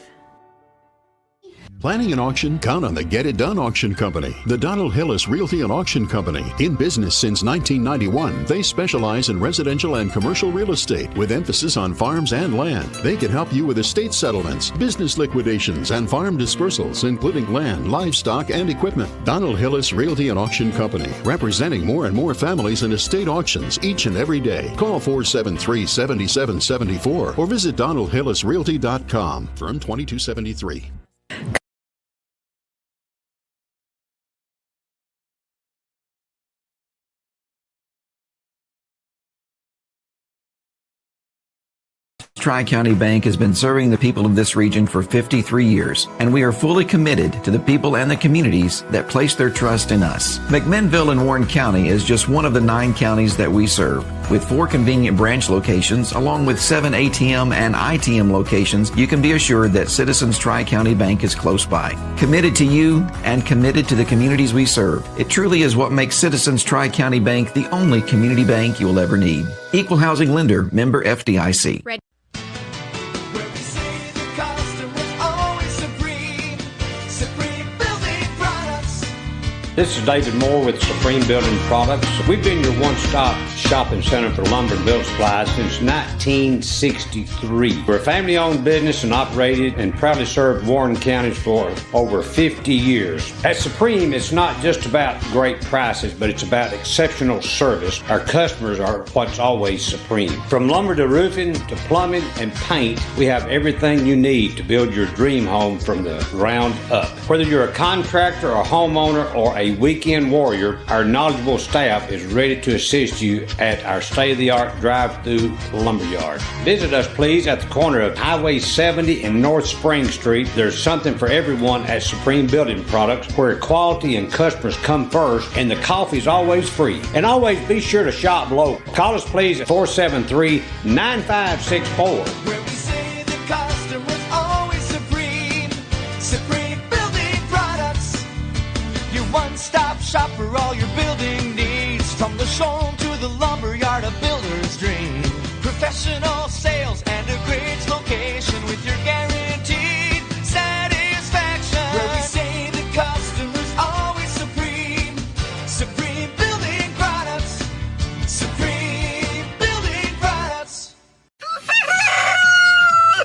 Planning an auction? Count on the Get It Done Auction Company. The Donald Hillis Realty and Auction Company. In business since 1991, they specialize in residential and commercial real estate with emphasis on farms and land. They can help you with estate settlements, business liquidations, and farm dispersals, including land, livestock, and equipment. Donald Hillis Realty and Auction Company, representing more and more families in estate auctions each and every day. Call 473-7774 or visit donaldhillisrealty.com. Firm 2273. Tri-County Bank has been serving the people of this region for 53 years, and we are fully committed to the people and the communities that place their trust in us. McMinnville in Warren County is just one of the 9 counties that we serve. With 4 convenient branch locations, along with 7 ATM and ITM locations, you can be assured that Citizens Tri-County Bank is close by. Committed to you and committed to the communities we serve. It truly is what makes Citizens Tri-County Bank the only community bank you will ever need. Equal housing lender, member FDIC. This is David Moore with Supreme Building Products. We've been your one-stop shopping center for lumber and building supplies since 1963. We're a family-owned business and operated and proudly served Warren County for over 50 years. At Supreme, it's not just about great prices, but it's about exceptional service. Our customers are what's always supreme. From lumber to roofing to plumbing and paint, we have everything you need to build your dream home from the ground up. Whether you're a contractor, a homeowner, or a weekend warrior, our knowledgeable staff is ready to assist you at our state-of-the-art drive-through lumberyard. Visit us, please, at the corner of Highway 70 and North Spring Street. There's something for everyone at Supreme Building Products, where quality and customers come first, and the coffee's always free. And always be sure to shop local. Call us, please, at 473-9564. Where we say the customer's always supreme. Supreme Building Products. Your one-stop shop for all your building needs. From the showroom to the lumberyard, a builder's dream. Professional sales and a great location with your guaranteed satisfaction. Where we say the customer's always supreme. Supreme Building Products. Supreme Building Products.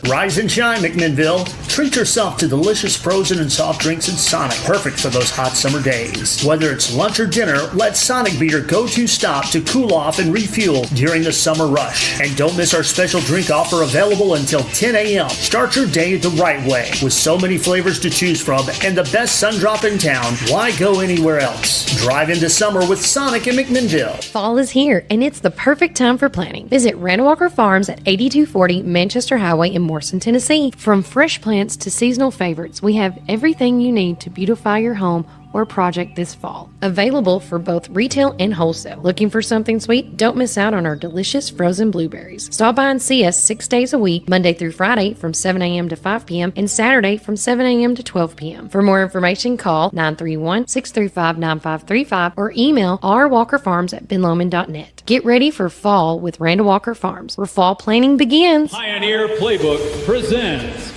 Rise and shine, McMinnville. Treat yourself to delicious frozen and soft drinks at Sonic, perfect for those hot summer days. Whether it's lunch or dinner, let Sonic be your go-to stop to cool off and refuel during the summer rush. And don't miss our special drink offer available until 10 a.m. Start your day the right way. With so many flavors to choose from and the best sun drop in town, why go anywhere else? Drive into summer with Sonic in McMinnville. Fall is here, and it's the perfect time for planting. Visit Randie Walker Farms at 8240 Manchester Highway in Morrison, Tennessee. From fresh plants to seasonal favorites, we have everything you need to beautify your home or project this fall. Available for both retail and wholesale. Looking for something sweet? Don't miss out on our delicious frozen blueberries. Stop by and see us 6 days a week, Monday through Friday from 7 a.m. to 5 p.m. and Saturday from 7 a.m. to 12 p.m. For more information, call 931-635-9535 or email rwalkerfarms@benlomond.net. Get ready for fall with Randie Walker Farms, where fall planning begins. Pioneer Playbook presents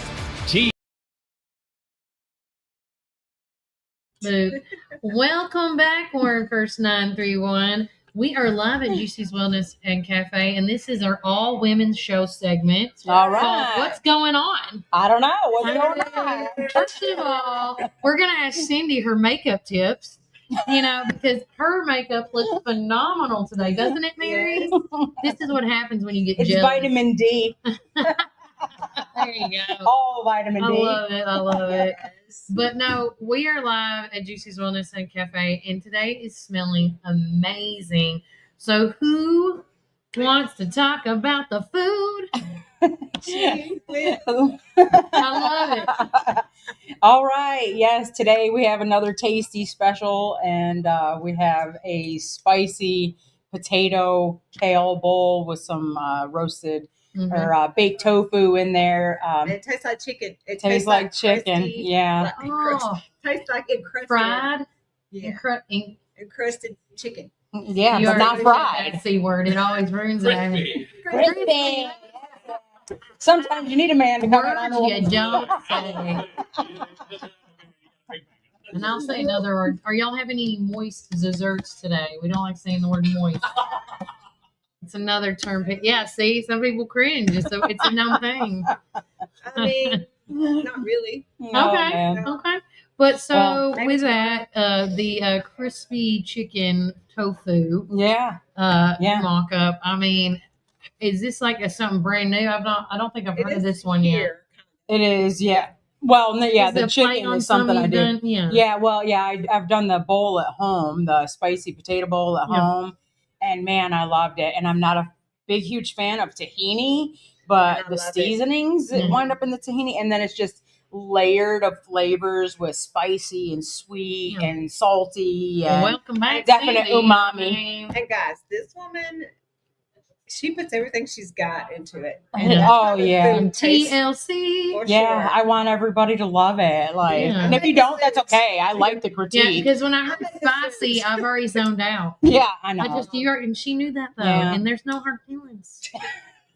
Welcome back, Warren First 931. We are live at Juicy's Wellness and Cafe, and this is our all women's show segment. All right. What's going on? I don't know. What's going on? First of all, we're going to ask Cindy her makeup tips, because her makeup looks phenomenal today. Doesn't it, Mary? This is what happens when you get It's jealous. vitamin D. There you go. All vitamin D. I love it. But no, we are live at Juicy's Wellness and Cafe, and today is smelling amazing. So who wants to talk about the food? I love it. All right. Yes, today we have another tasty special, and we have a spicy potato kale bowl with some roasted or baked tofu in there. It tastes like chicken. It tastes like chicken. crusty, Yeah. tastes like encrusted. Fried? Yeah. Encrusted chicken. Yeah, You but not already said fried. that C word. It always ruins it. Crispy. Sometimes you need a man to come in on the Words you don't say. And I'll say another word. Are y'all having any moist desserts today? We don't like saying the word moist. It's another term. Yeah, see, some people cringe. It's a known thing. I mean, not really. Okay. But so Well, with that, the crispy chicken tofu, mock up. I mean, is this like something brand new? I don't think I've heard of this one yet. It is, yeah. Well, yeah, Is the it a play chicken on is something I something did. you've done? Yeah. I've done the bowl at home, the spicy potato bowl at Yeah. home, and man, I loved it. And I'm not a huge fan of tahini, but the seasonings that wind up in the tahini, and then it's just layered of flavors with spicy and sweet and salty. And welcome back, definite Cindy. umami. And guys, this woman, she puts everything she's got into it. Oh yeah, TLC. Yeah, I want everybody to love it. Like, and if you don't, that's okay. I like the critique. Yeah, because when I heard spicy, I've already zoned out. Yeah, I know. And she knew that though, Yeah. and there's no hard feelings.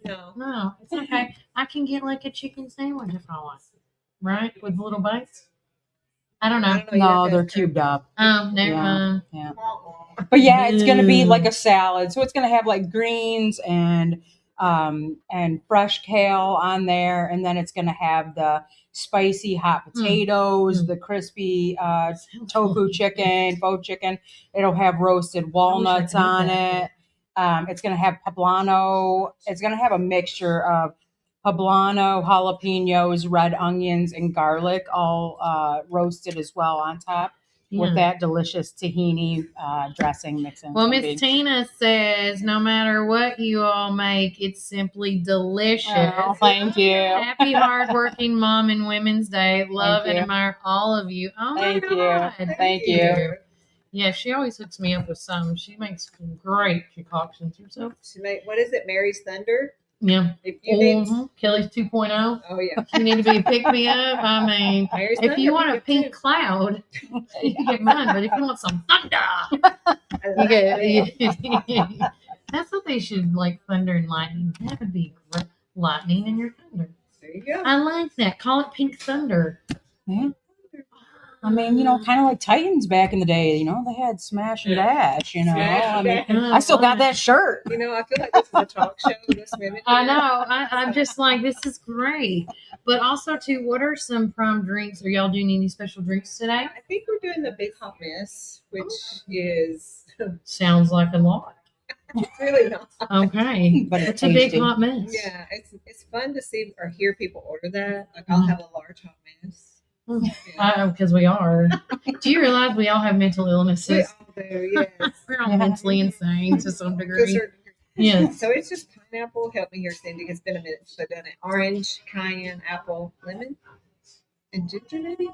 No, it's okay. I can get like a chicken sandwich if I want, right? With little bites. I don't know. No, they're cubed up. Oh, never mind. Yeah. But yeah, it's gonna be like a salad. So it's gonna have like greens and fresh kale on there, and then it's gonna have the spicy hot potatoes, the crispy tofu chicken, faux chicken. It'll have roasted walnuts on it. It's gonna have poblano. It's gonna have a mixture of poblano, jalapenos, red onions, and garlic, all roasted as well on top. With that delicious tahini dressing mixing. Well, Miss Tina says, no matter what you all make, it's simply delicious. Oh, thank you. Happy hardworking Mom and Women's Day. Love and admire all of you. Oh, Thank my God. you. Thank you. Yeah, she always hooks me up with some. She makes some great concoctions herself. She made, what is it, Mary's Thunder? Yeah. If you need, Kelly's 2.0. oh yeah, You need to be a pick me up. I mean, Mary's if you Thunder want a pink cloud, you can get mine. But if you want some thunder, you get. That's what they should like. Thunder and lightning. That would be great. Lightning and your thunder. There you go. I like that. Call it pink thunder. Yeah. I mean, you know, kind of like Titans back in the day. You know, they had Smash and Dash. You know, I mean, I still got that shirt. You know, I feel like this is a talk show this minute. I know. I'm just like, this is great. But also, too, what are some prime drinks? Are y'all doing any special drinks today? I think we're doing the Big Hot Mess, which is sounds like a lot. It's really not. Okay, but it's a big hot mess. Yeah, it's fun to see or hear people order that. Like I'll have a large hot mess. Because we are. Do you realize we all have mental illnesses? We all do, yes. We're all mentally insane to some degree. Yes. So it's just pineapple. Help me here, Cindy. It's been a minute since I've done it. Orange, cayenne, apple, lemon, and ginger, maybe.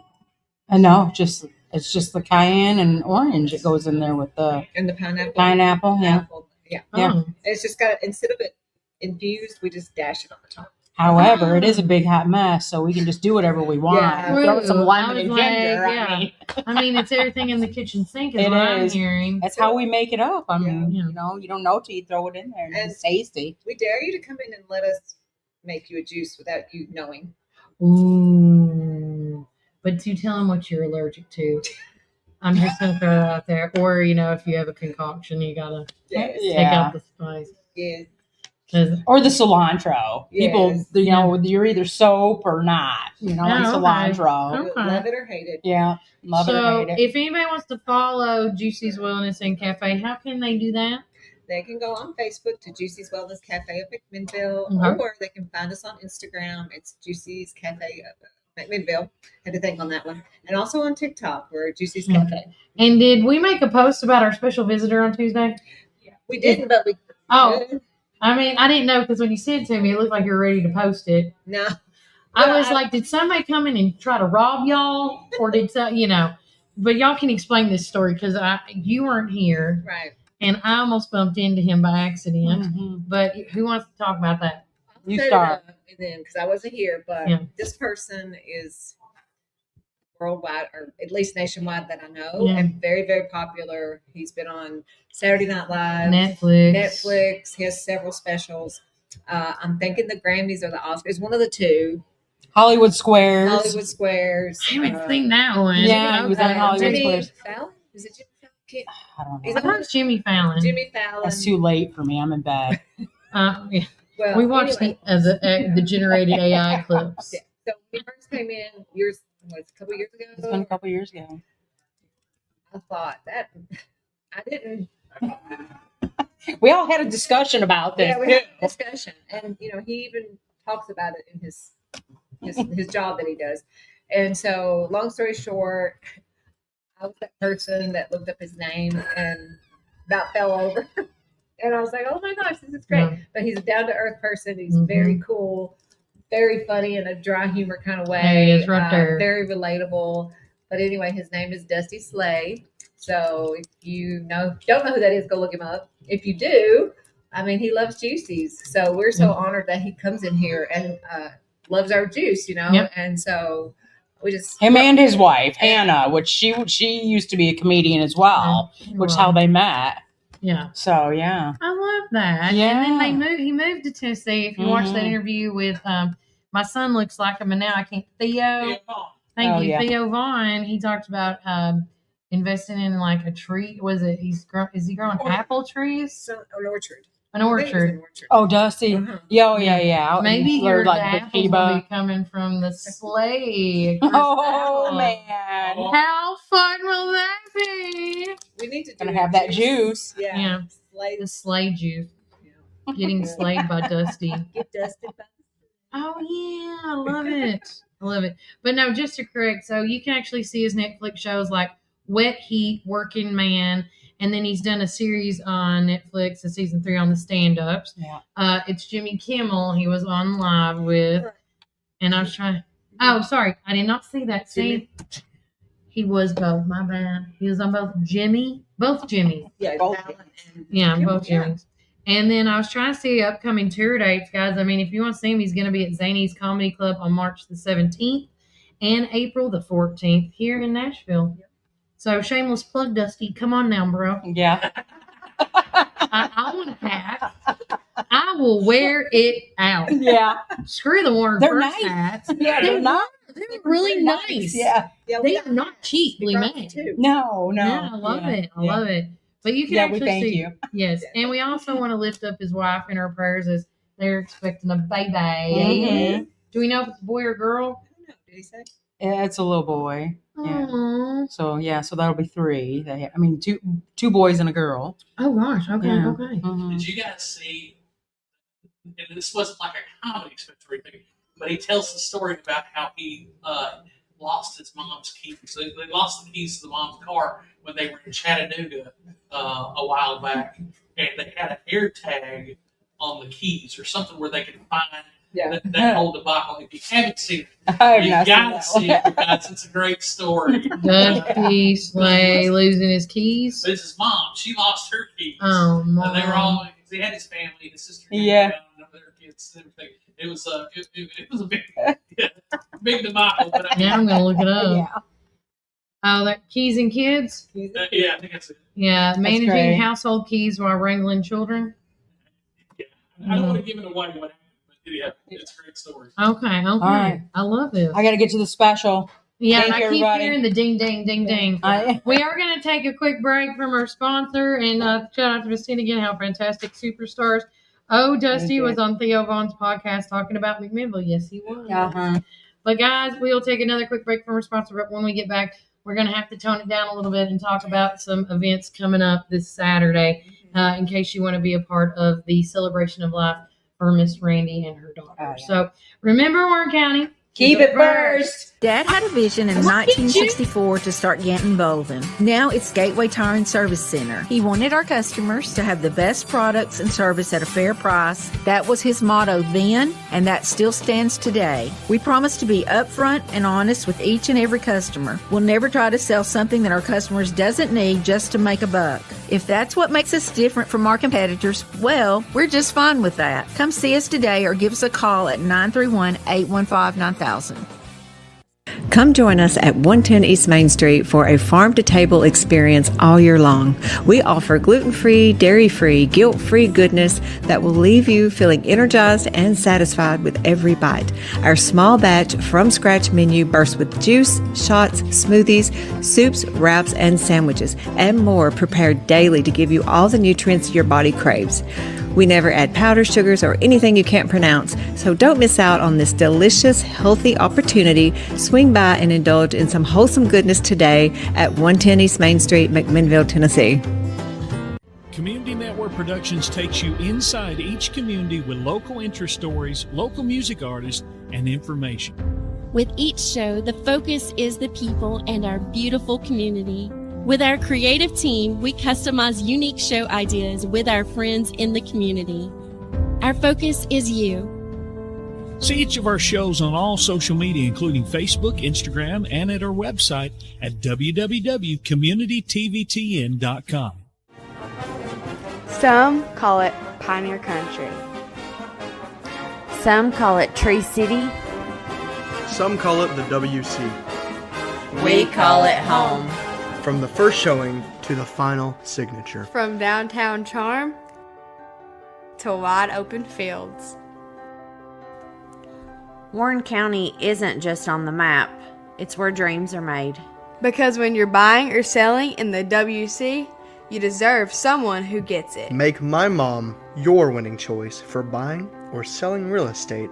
No, it's just the cayenne and orange. It goes in there with the pineapple. Pineapple, yeah. Apple, yeah. Yeah. It's just got instead of it infused, we just dash it on the top. However, it is a big hot mess, so we can just do whatever we want. Yeah. Throw some lemon and like, ginger. yeah. I mean, it's everything in the kitchen sink is It what I'm is. hearing. That's how we make it up. I mean, you know, you don't know till you throw it in there, and it's tasty. We dare you to come in and let us make you a juice without you knowing. Ooh. But do tell them what you're allergic to. I'm just going to throw that out there. Or, you know, if you have a concoction, you got to take out the spice. Yeah. Or the cilantro. Yes. People, you know, you're either soap or not. You know, like cilantro. Okay. Love it or hate it. Yeah, love it or hate it. If anybody wants to follow Juicy's Wellness and Cafe, how can they do that? They can go on Facebook to Juicy's Wellness Cafe of McMinnville, Okay. or they can find us on Instagram. It's Juicy's Cafe of McMinnville. Had to think on that one. And also on TikTok, we're Juicy's Cafe. And did we make a post about our special visitor on Tuesday? We didn't, but we Oh, I mean, I didn't know because when you said to me, it looked like you were ready to post it. No. I was like, did somebody come in and try to rob y'all? Or did some, you know, but y'all can explain this story because you weren't here. Right. And I almost bumped into him by accident. Mm-hmm. But who wants to talk about that? I'll set it up and then because I wasn't here, but Yeah. this person is worldwide or at least nationwide that I know, Yeah. and very, very popular. He's been on Saturday Night Live, Netflix. He has several specials. I'm thinking the Grammys or the Oscars, one of the two. Hollywood Squares. Hollywood Squares. I haven't seen that one. Yeah, he was on Hollywood Jimmy Squares. Fallon? Is it Jimmy Fallon? I don't know. He's I thought it was Jimmy Fallon. Jimmy Fallon. That's too late for me. I'm in bed. Yeah. Well, We watched anyway. the generated AI clips. Yeah. So when he first came in a couple years ago. It's been a couple years ago. I thought that I didn't. We all had a discussion about this. Yeah, we had a discussion, and you know, he even talks about it in his job that he does. And so, long story short, I was that person that looked up his name and about fell over. And I was like, oh my gosh, this is great. Yeah. But he's a down to earth person. He's very cool, very funny in a dry humor kind of way. He is right there. Very relatable. But anyway, his name is Dusty Slay. So if you don't know who that is, go look him up. If you do, I mean, he loves juicies. So we're so honored that he comes in here and loves our juice, Yep. And so we just Him and his wife Hannah, which she used to be a comedian as well, which is how they met. Yeah. So yeah, I love that. Yeah. And then he moved to Tennessee. If you watch that interview with my son looks like him, and now I can't. Theo. Thank you, Theo Vaughn. He talked about investing in like a tree. Was it? Is he growing apple trees? An orchard. An orchard. Oh, Dusty. Yeah. Maybe You're your like apples will be coming from the sleigh. Oh man, how fun will that be? We need to gonna have that juice. Yeah. The sleigh juice. Getting slayed by Dusty. Get dusted by. Oh yeah, I love it. I love it. But no, just to correct, so you can actually see his Netflix shows like Wet Heat, Working Man, and then he's done a series on Netflix, the season 3 on the stand-ups. Yeah. It's Jimmy Kimmel. He was on live with, and I was trying. Oh, sorry, I did not see that. See, he was both. My bad. He was on both Jimmys. Yeah, Both Jimmys. And then I was trying to see upcoming tour dates, guys. I mean, if you want to see him, he's going to be at Zany's Comedy Club on March the 17th and April the 14th here in Nashville. So shameless plug, Dusty. Come on now, bro. Yeah. I want a hat. I will wear it out. Yeah. Screw the Warren They're First nice. hats. Yeah, they're nice. They're really nice. Yeah. They are not cheaply made. No. Yeah, I love it. I love it. But you can Yeah, actually we thank see. you. Yes. And we also want to lift up his wife in our prayers as they're expecting a baby. Mhm. Do we know if it's a boy or girl? Did he say? It's a little boy. Yeah. Aw. So that'll be 3. Two boys and a girl. Oh gosh. Okay. Yeah. Okay. Mhm. Did you guys see? And this wasn't like a comedy sketch or anything, but he tells the story about how he lost his mom's keys. So they lost the keys to the mom's car when they were in Chattanooga a while back, and they had an air tag on the keys or something where they could find that whole debacle. If you haven't seen it, you got to see it because it's a great story. Dusty Slay losing his keys. But it's his mom. She lost her keys. Oh, And they were all. Mom. He had his family, his sister, Yeah. and their kids, and everything. It was a big big debacle. But Now I'm gonna look it up. Yeah. Oh, that Keys and Kids. Yeah, I think that's it. Yeah, managing great. household keys while wrangling children. I don't want to give it away, but yeah, it's a great story. Okay. All right. I love this. I got to get to the special. Yeah, Thank and you, I keep everybody. hearing the ding, ding, ding, ding. We are going to take a quick break from our sponsor and shout out to Christine again, how fantastic superstars. Oh, Dusty was on Theo Vaughn's podcast talking about McMinnville. Yes, he was. Uh-huh. But guys, we'll take another quick break from our sponsor. But when we get back, we're going to have to tone it down a little bit and talk about some events coming up this Saturday in case you want to be a part of the celebration of life for Miss Randie and her daughter. Oh, yeah. So remember, Warren County. Keep it first. Dad had a vision in 1964 to start Ganton Bolden. Now it's Gateway Tire and Service Center. He wanted our customers to have the best products and service at a fair price. That was his motto then, and that still stands today. We promise to be upfront and honest with each and every customer. We'll never try to sell something that our customers doesn't need just to make a buck. If that's what makes us different from our competitors, well, we're just fine with that. Come see us today or give us a call at 931-815-9000. Come join us at 110 East Main Street for a farm-to-table experience all year long. We offer gluten-free, dairy-free, guilt-free goodness that will leave you feeling energized and satisfied with every bite. Our small batch from-scratch menu bursts with juice, shots, smoothies, soups, wraps, and sandwiches, and more prepared daily to give you all the nutrients your body craves. We never add powder, sugars, or anything you can't pronounce, so don't miss out on this delicious, healthy opportunity. Swing by and indulge in some wholesome goodness today at 110 East Main Street, McMinnville, Tennessee. Community Network Productions takes you inside each community with local interest stories, local music artists, and information. With each show, the focus is the people and our beautiful community. With our creative team, we customize unique show ideas with our friends in the community. Our focus is you. See each of our shows on all social media, including Facebook, Instagram, and at our website at www.communitytvtn.com. Some call it Pioneer Country. Some call it Tree City. Some call it the WC. We call it home. From the first showing to the final signature. From downtown charm to wide open fields. Warren County isn't just on the map, it's where dreams are made. Because when you're buying or selling in the WC, you deserve someone who gets it. Make my mom your winning choice for buying or selling real estate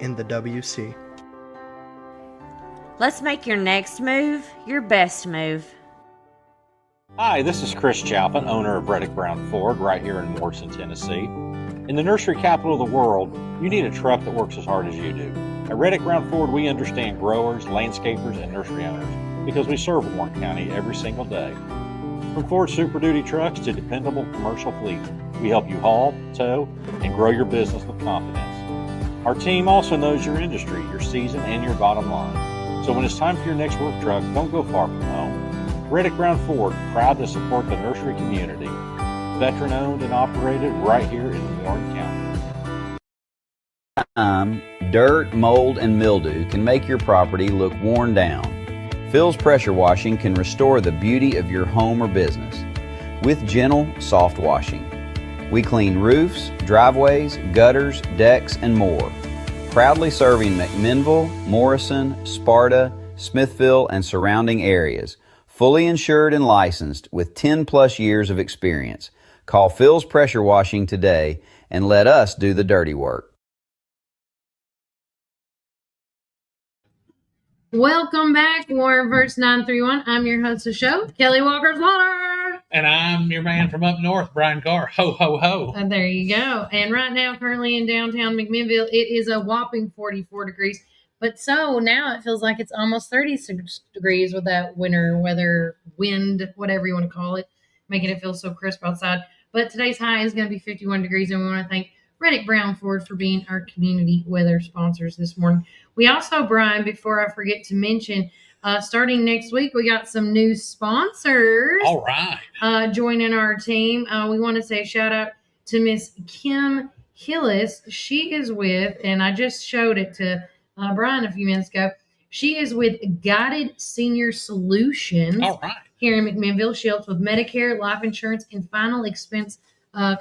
in the WC. Let's make your next move your best move. Hi, this is Chris Chalpin, owner of Reddick Brown Ford right here in Morrison, Tennessee. In the nursery capital of the world, you need a truck that works as hard as you do. At Reddick Brown Ford, we understand growers, landscapers, and nursery owners because we serve Warren County every single day. From Ford Super Duty trucks to dependable commercial fleet, we help you haul, tow, and grow your business with confidence. Our team also knows your industry, your season, and your bottom line. So when it's time for your next work truck, don't go far from home. Reddick Brown Ford, proud to support the nursery community. Veteran owned and operated right here in Warren County. Dirt, mold, and mildew can make your property look worn down. Phil's Pressure Washing can restore the beauty of your home or business with gentle, soft washing. We clean roofs, driveways, gutters, decks, and more. Proudly serving McMinnville, Morrison, Sparta, Smithville, and surrounding areas. Fully insured and licensed with 10 plus years of experience. Call Phil's Pressure Washing today and let us do the dirty work. Welcome back, Warren Verse 931. I'm your host of the show, Kelly Walker's Water. And I'm your man from up north, Brian Carr. Ho, ho, ho. And there you go. And right now, currently in downtown McMinnville, it is a whopping 44 degrees. But so now it feels like it's almost 36 degrees with that winter weather, wind, whatever you want to call it, making it feel so crisp outside. But today's high is going to be 51 degrees, and we want to thank Reddick Brown Ford for being our community weather sponsors this morning. We also, Brian, before I forget to mention, starting next week, we got some new sponsors. All right. Joining our team. We want to say shout out to Miss Kim Hillis. She is with, and I just showed it to Brian a few minutes ago. She is with Guided Senior Solutions. All right. Here in McMinnville. She helps with Medicare, life insurance, and final expense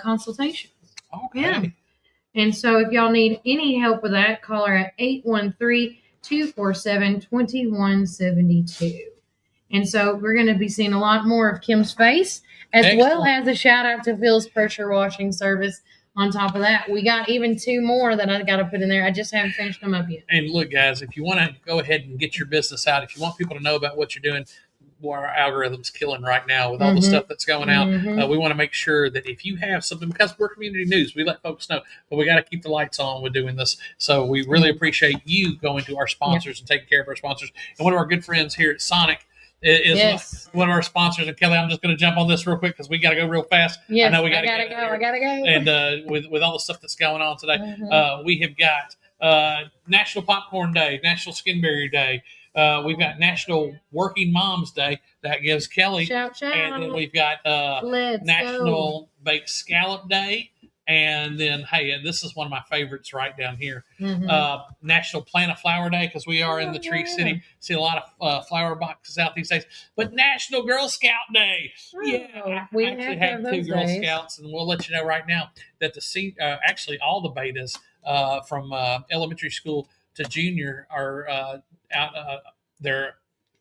consultations. Okay. Yeah. And so if y'all need any help with that, call her at 813-247-2172. And so we're going to be seeing a lot more of Kim's face, as well as a shout out to Phil's Pressure Washing Service. On top of that, we got even two more that I got to put in there. I just haven't finished them up yet. And look, guys, if you want to go ahead and get your business out, if you want people to know about what you're doing, what our algorithm's killing right now with all the stuff that's going out, we want to make sure that if you have something, because we're community news, we let folks know, but we got to keep the lights on with doing this. So we really appreciate you going to our sponsors and taking care of our sponsors. And one of our good friends here at Sonic is one of our sponsors. And Kelly, I'm just going to jump on this real quick because we got to go real fast. Yes, I know we I gotta go. And with all the stuff that's going on today, we have got National Popcorn Day, National Skin Barrier Day. We've got National Working Moms Day. That gives Kelly. Shout. And then we've got National Baked Scallop Day. And then, hey, this is one of my favorites right down here. National Plant a Flower Day, because we are in the Tree City. See a lot of flower boxes out these days. But National Girl Scout Day. Yeah, we I actually have two Girl Scouts, and we'll let you know right now that actually all the betas from elementary school to junior are out. They're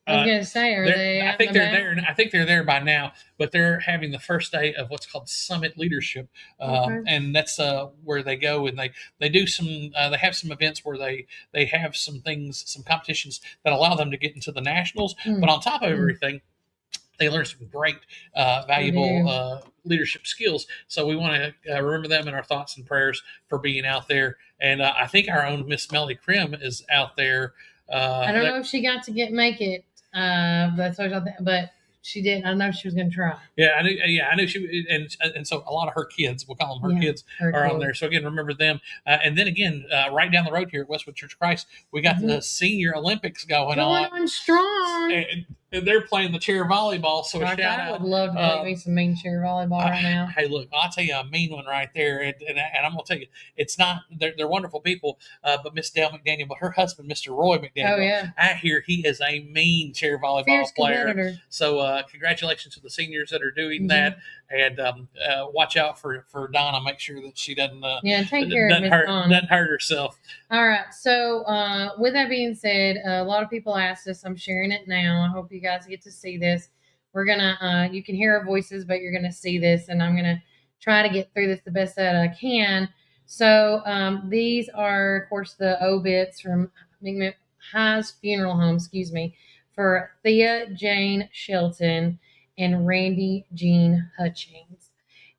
I was going to say, are they? I think they're there. I think they're there by now, but they're having the first day of what's called Summit Leadership, and that's where they go and they do some. They have some events where they have some things, some competitions that allow them to get into the nationals. But on top of everything, they learn some great, valuable leadership skills. So we want to remember them in our thoughts and prayers for being out there. And I think our own Miss Melly Krim is out there. I don't know if she got to make it. That's what but she did. I know she was going to try. Yeah, I knew. Yeah, I knew she. And so a lot of her kids, we'll call them her kids, are on there. So again, remember them. And then again, right down the road here at Westwood Church of Christ, we got the Senior Olympics going on strong. And they're playing the chair volleyball. So a shout out. I would love to play me some mean chair volleyball right now. Hey, look, I'll tell you a mean one right there, and I'm gonna tell you, it's not. They're wonderful people, but Miss Dale McDaniel, but her husband, Mr. Roy McDaniel, I hear he is a mean chair volleyball Fierce player. Competitor. So congratulations to the seniors that are doing that, and watch out for Donna. Make sure that she doesn't take care of Miss Donna. Doesn't hurt herself. All right. So with that being said, a lot of people asked us. I'm sharing it now. I hope you guys get to see this. We're gonna you can hear our voices, but you're gonna see this, and I'm gonna try to get through this the best that I can. So these are, of course, the obits from High's Funeral Home, for Thea Jane Shelton and Randie Jean Hutchings.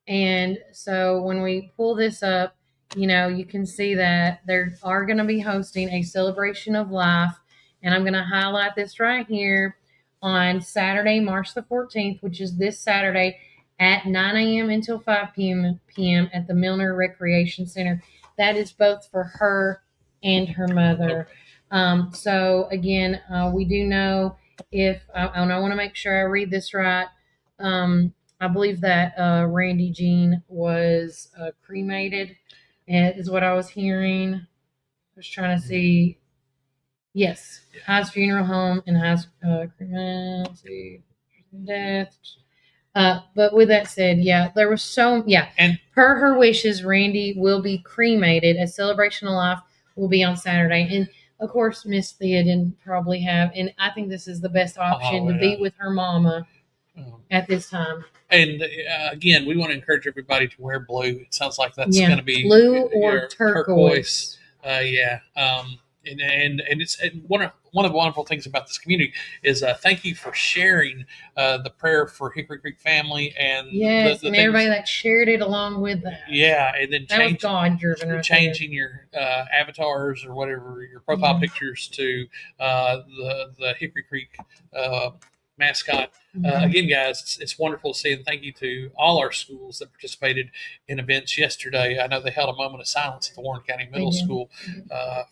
And so when we pull this up, you can see that they are going to be hosting a celebration of life. And I'm going to highlight this right here on Saturday, March the 14th, which is this Saturday at 9 a.m. until 5 p.m. at the Milner Recreation Center. That is both for her and her mother. So again, we do know and I want to make sure I read this right. I believe that Randie Jean was cremated, is what I was hearing. I was trying to see. Yes, High's Funeral Home and High's death. But with that said, there was and per her wishes, Randie will be cremated. A celebration of life will be on Saturday, and of course, Miss Thea didn't probably have, and I think this is the best option to be with her mama at this time. And again, we want to encourage everybody to wear blue. It sounds like that's going to be blue or turquoise. And it's one of the wonderful things about this community is thank you for sharing the prayer for Hickory Creek family and everybody that shared it along with that. Yeah, and then changing your avatars or whatever your profile pictures to the Hickory Creek mascot. Again, guys, it's wonderful to see, and thank you to all our schools that participated in events yesterday. I know they held a moment of silence at the Warren County Middle School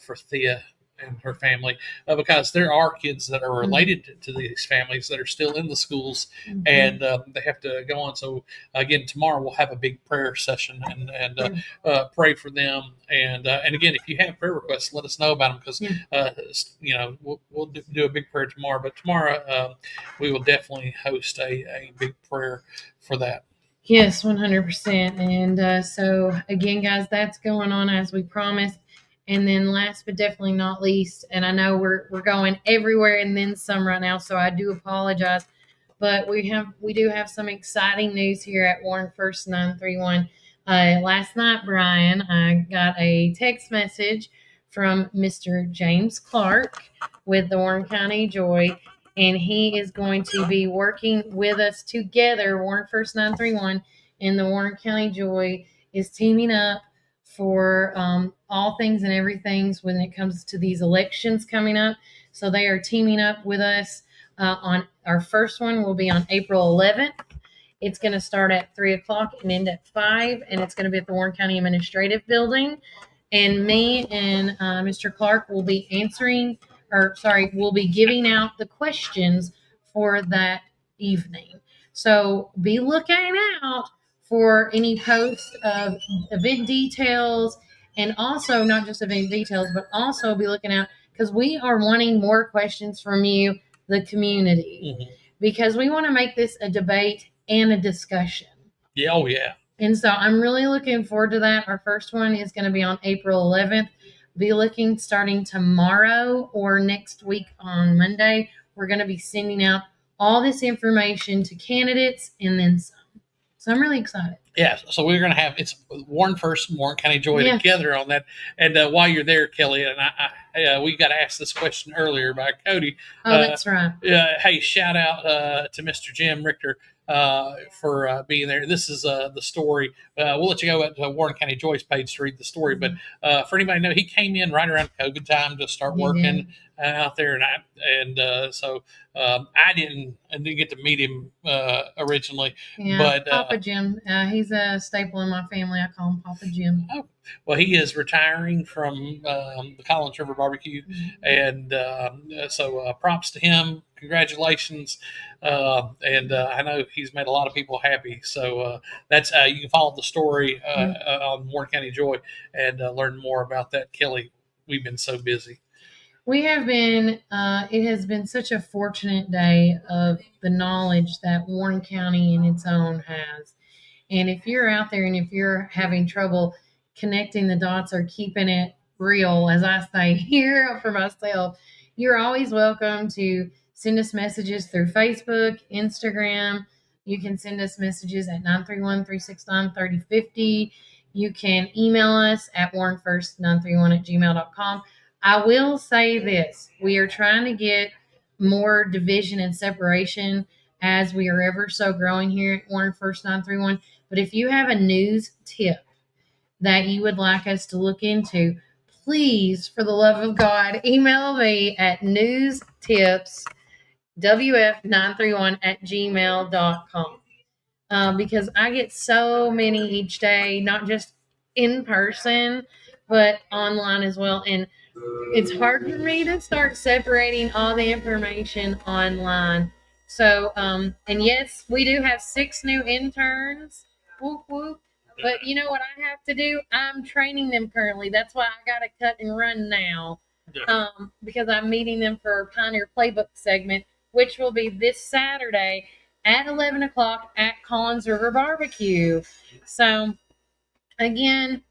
for Thea and her family, because there are kids that are related to these families that are still in the schools, and they have to go on. So again, tomorrow we'll have a big prayer session and pray for them. And again, if you have prayer requests, let us know about them, because we'll do a big prayer tomorrow. But tomorrow we will definitely host a big prayer for that. Yes, 100%. And so again, guys, that's going on as we promised. And then last but definitely not least, and I know we're going everywhere and then some right now, so I do apologize, but we do have some exciting news here at Warren First 931. Last night, Brian, I got a text message from Mr. James Clark with the Warren County Joy, and he is going to be working with us together. Warren First 931 and the Warren County Joy is teaming up for all things and everything when it comes to these elections coming up. So they are teaming up with us on our first one will be on April 11th. It's going to start at 3 o'clock and end at 5, and it's going to be at the Warren County Administrative Building. And me and Mr. Clark will be we'll be giving out the questions for that evening. So be looking out for any posts of event details, and also not just event details, but also be looking out because we are wanting more questions from you, the community, because we want to make this a debate and a discussion. Yeah, oh yeah. And so I'm really looking forward to that. Our first one is going to be on April 11th. Be looking starting tomorrow or next week on Monday. We're going to be sending out all this information to candidates and then some. So I'm really excited. Yeah, so we're going to have it's Warren First and Warren County Joy together on that. And while you're there, Kelly, and I we got asked this question earlier by Cody. Oh, that's right. Hey, shout out to Mr. Jim Richter for being there. This is the story. We'll let you go at Warren County Joyce page to read the story. But for anybody to know, he came in right around COVID time to start working out there, so I didn't get to meet him originally. Yeah, but Papa Jim, he's a staple in my family. I call him Papa Jim. Oh, well, he is retiring from the Collins River Barbecue, and so props to him. Congratulations, and I know he's made a lot of people happy. So that's you can follow the story on Warren County Joy and learn more about that. Kelly, we've been so busy. We have been, it has been such a fortunate day of the knowledge that Warren County in its own has. And if you're out there and if you're having trouble connecting the dots or keeping it real, as I say here for myself, you're always welcome to send us messages through Facebook, Instagram. You can send us messages at 931-369-3050. You can email us at warrenfirst931@gmail.com. I will say this. We are trying to get more division and separation as we are ever so growing here at Warren First 931. But if you have a news tip that you would like us to look into, please, for the love of God, email me at newstipswf931@gmail.com. Because I get so many each day, not just in person, but online as well. And it's hard for me to start separating all the information online. So, and yes, we do have 6 new interns. Whoop, whoop. But you know what I have to do? I'm training them currently. That's why I got to cut and run now. Because I'm meeting them for our Pioneer Playbook segment, which will be this Saturday at 11 o'clock at Collins River Barbecue. So, again,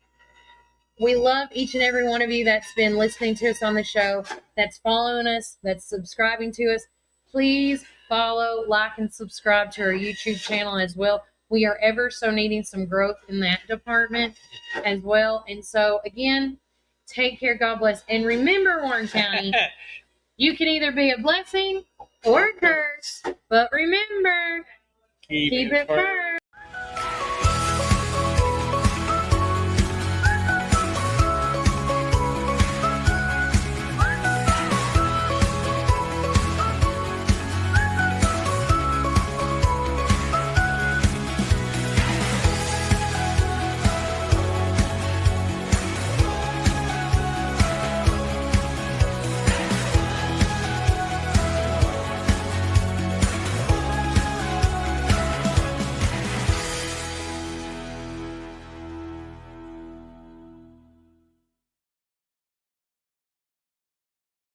we love each and every one of you that's been listening to us on the show, that's following us, that's subscribing to us. Please follow, like, and subscribe to our YouTube channel as well. We are ever so needing some growth in that department as well. And so, again, take care. God bless. And remember, Warren County, you can either be a blessing or a curse, but remember, keep it first.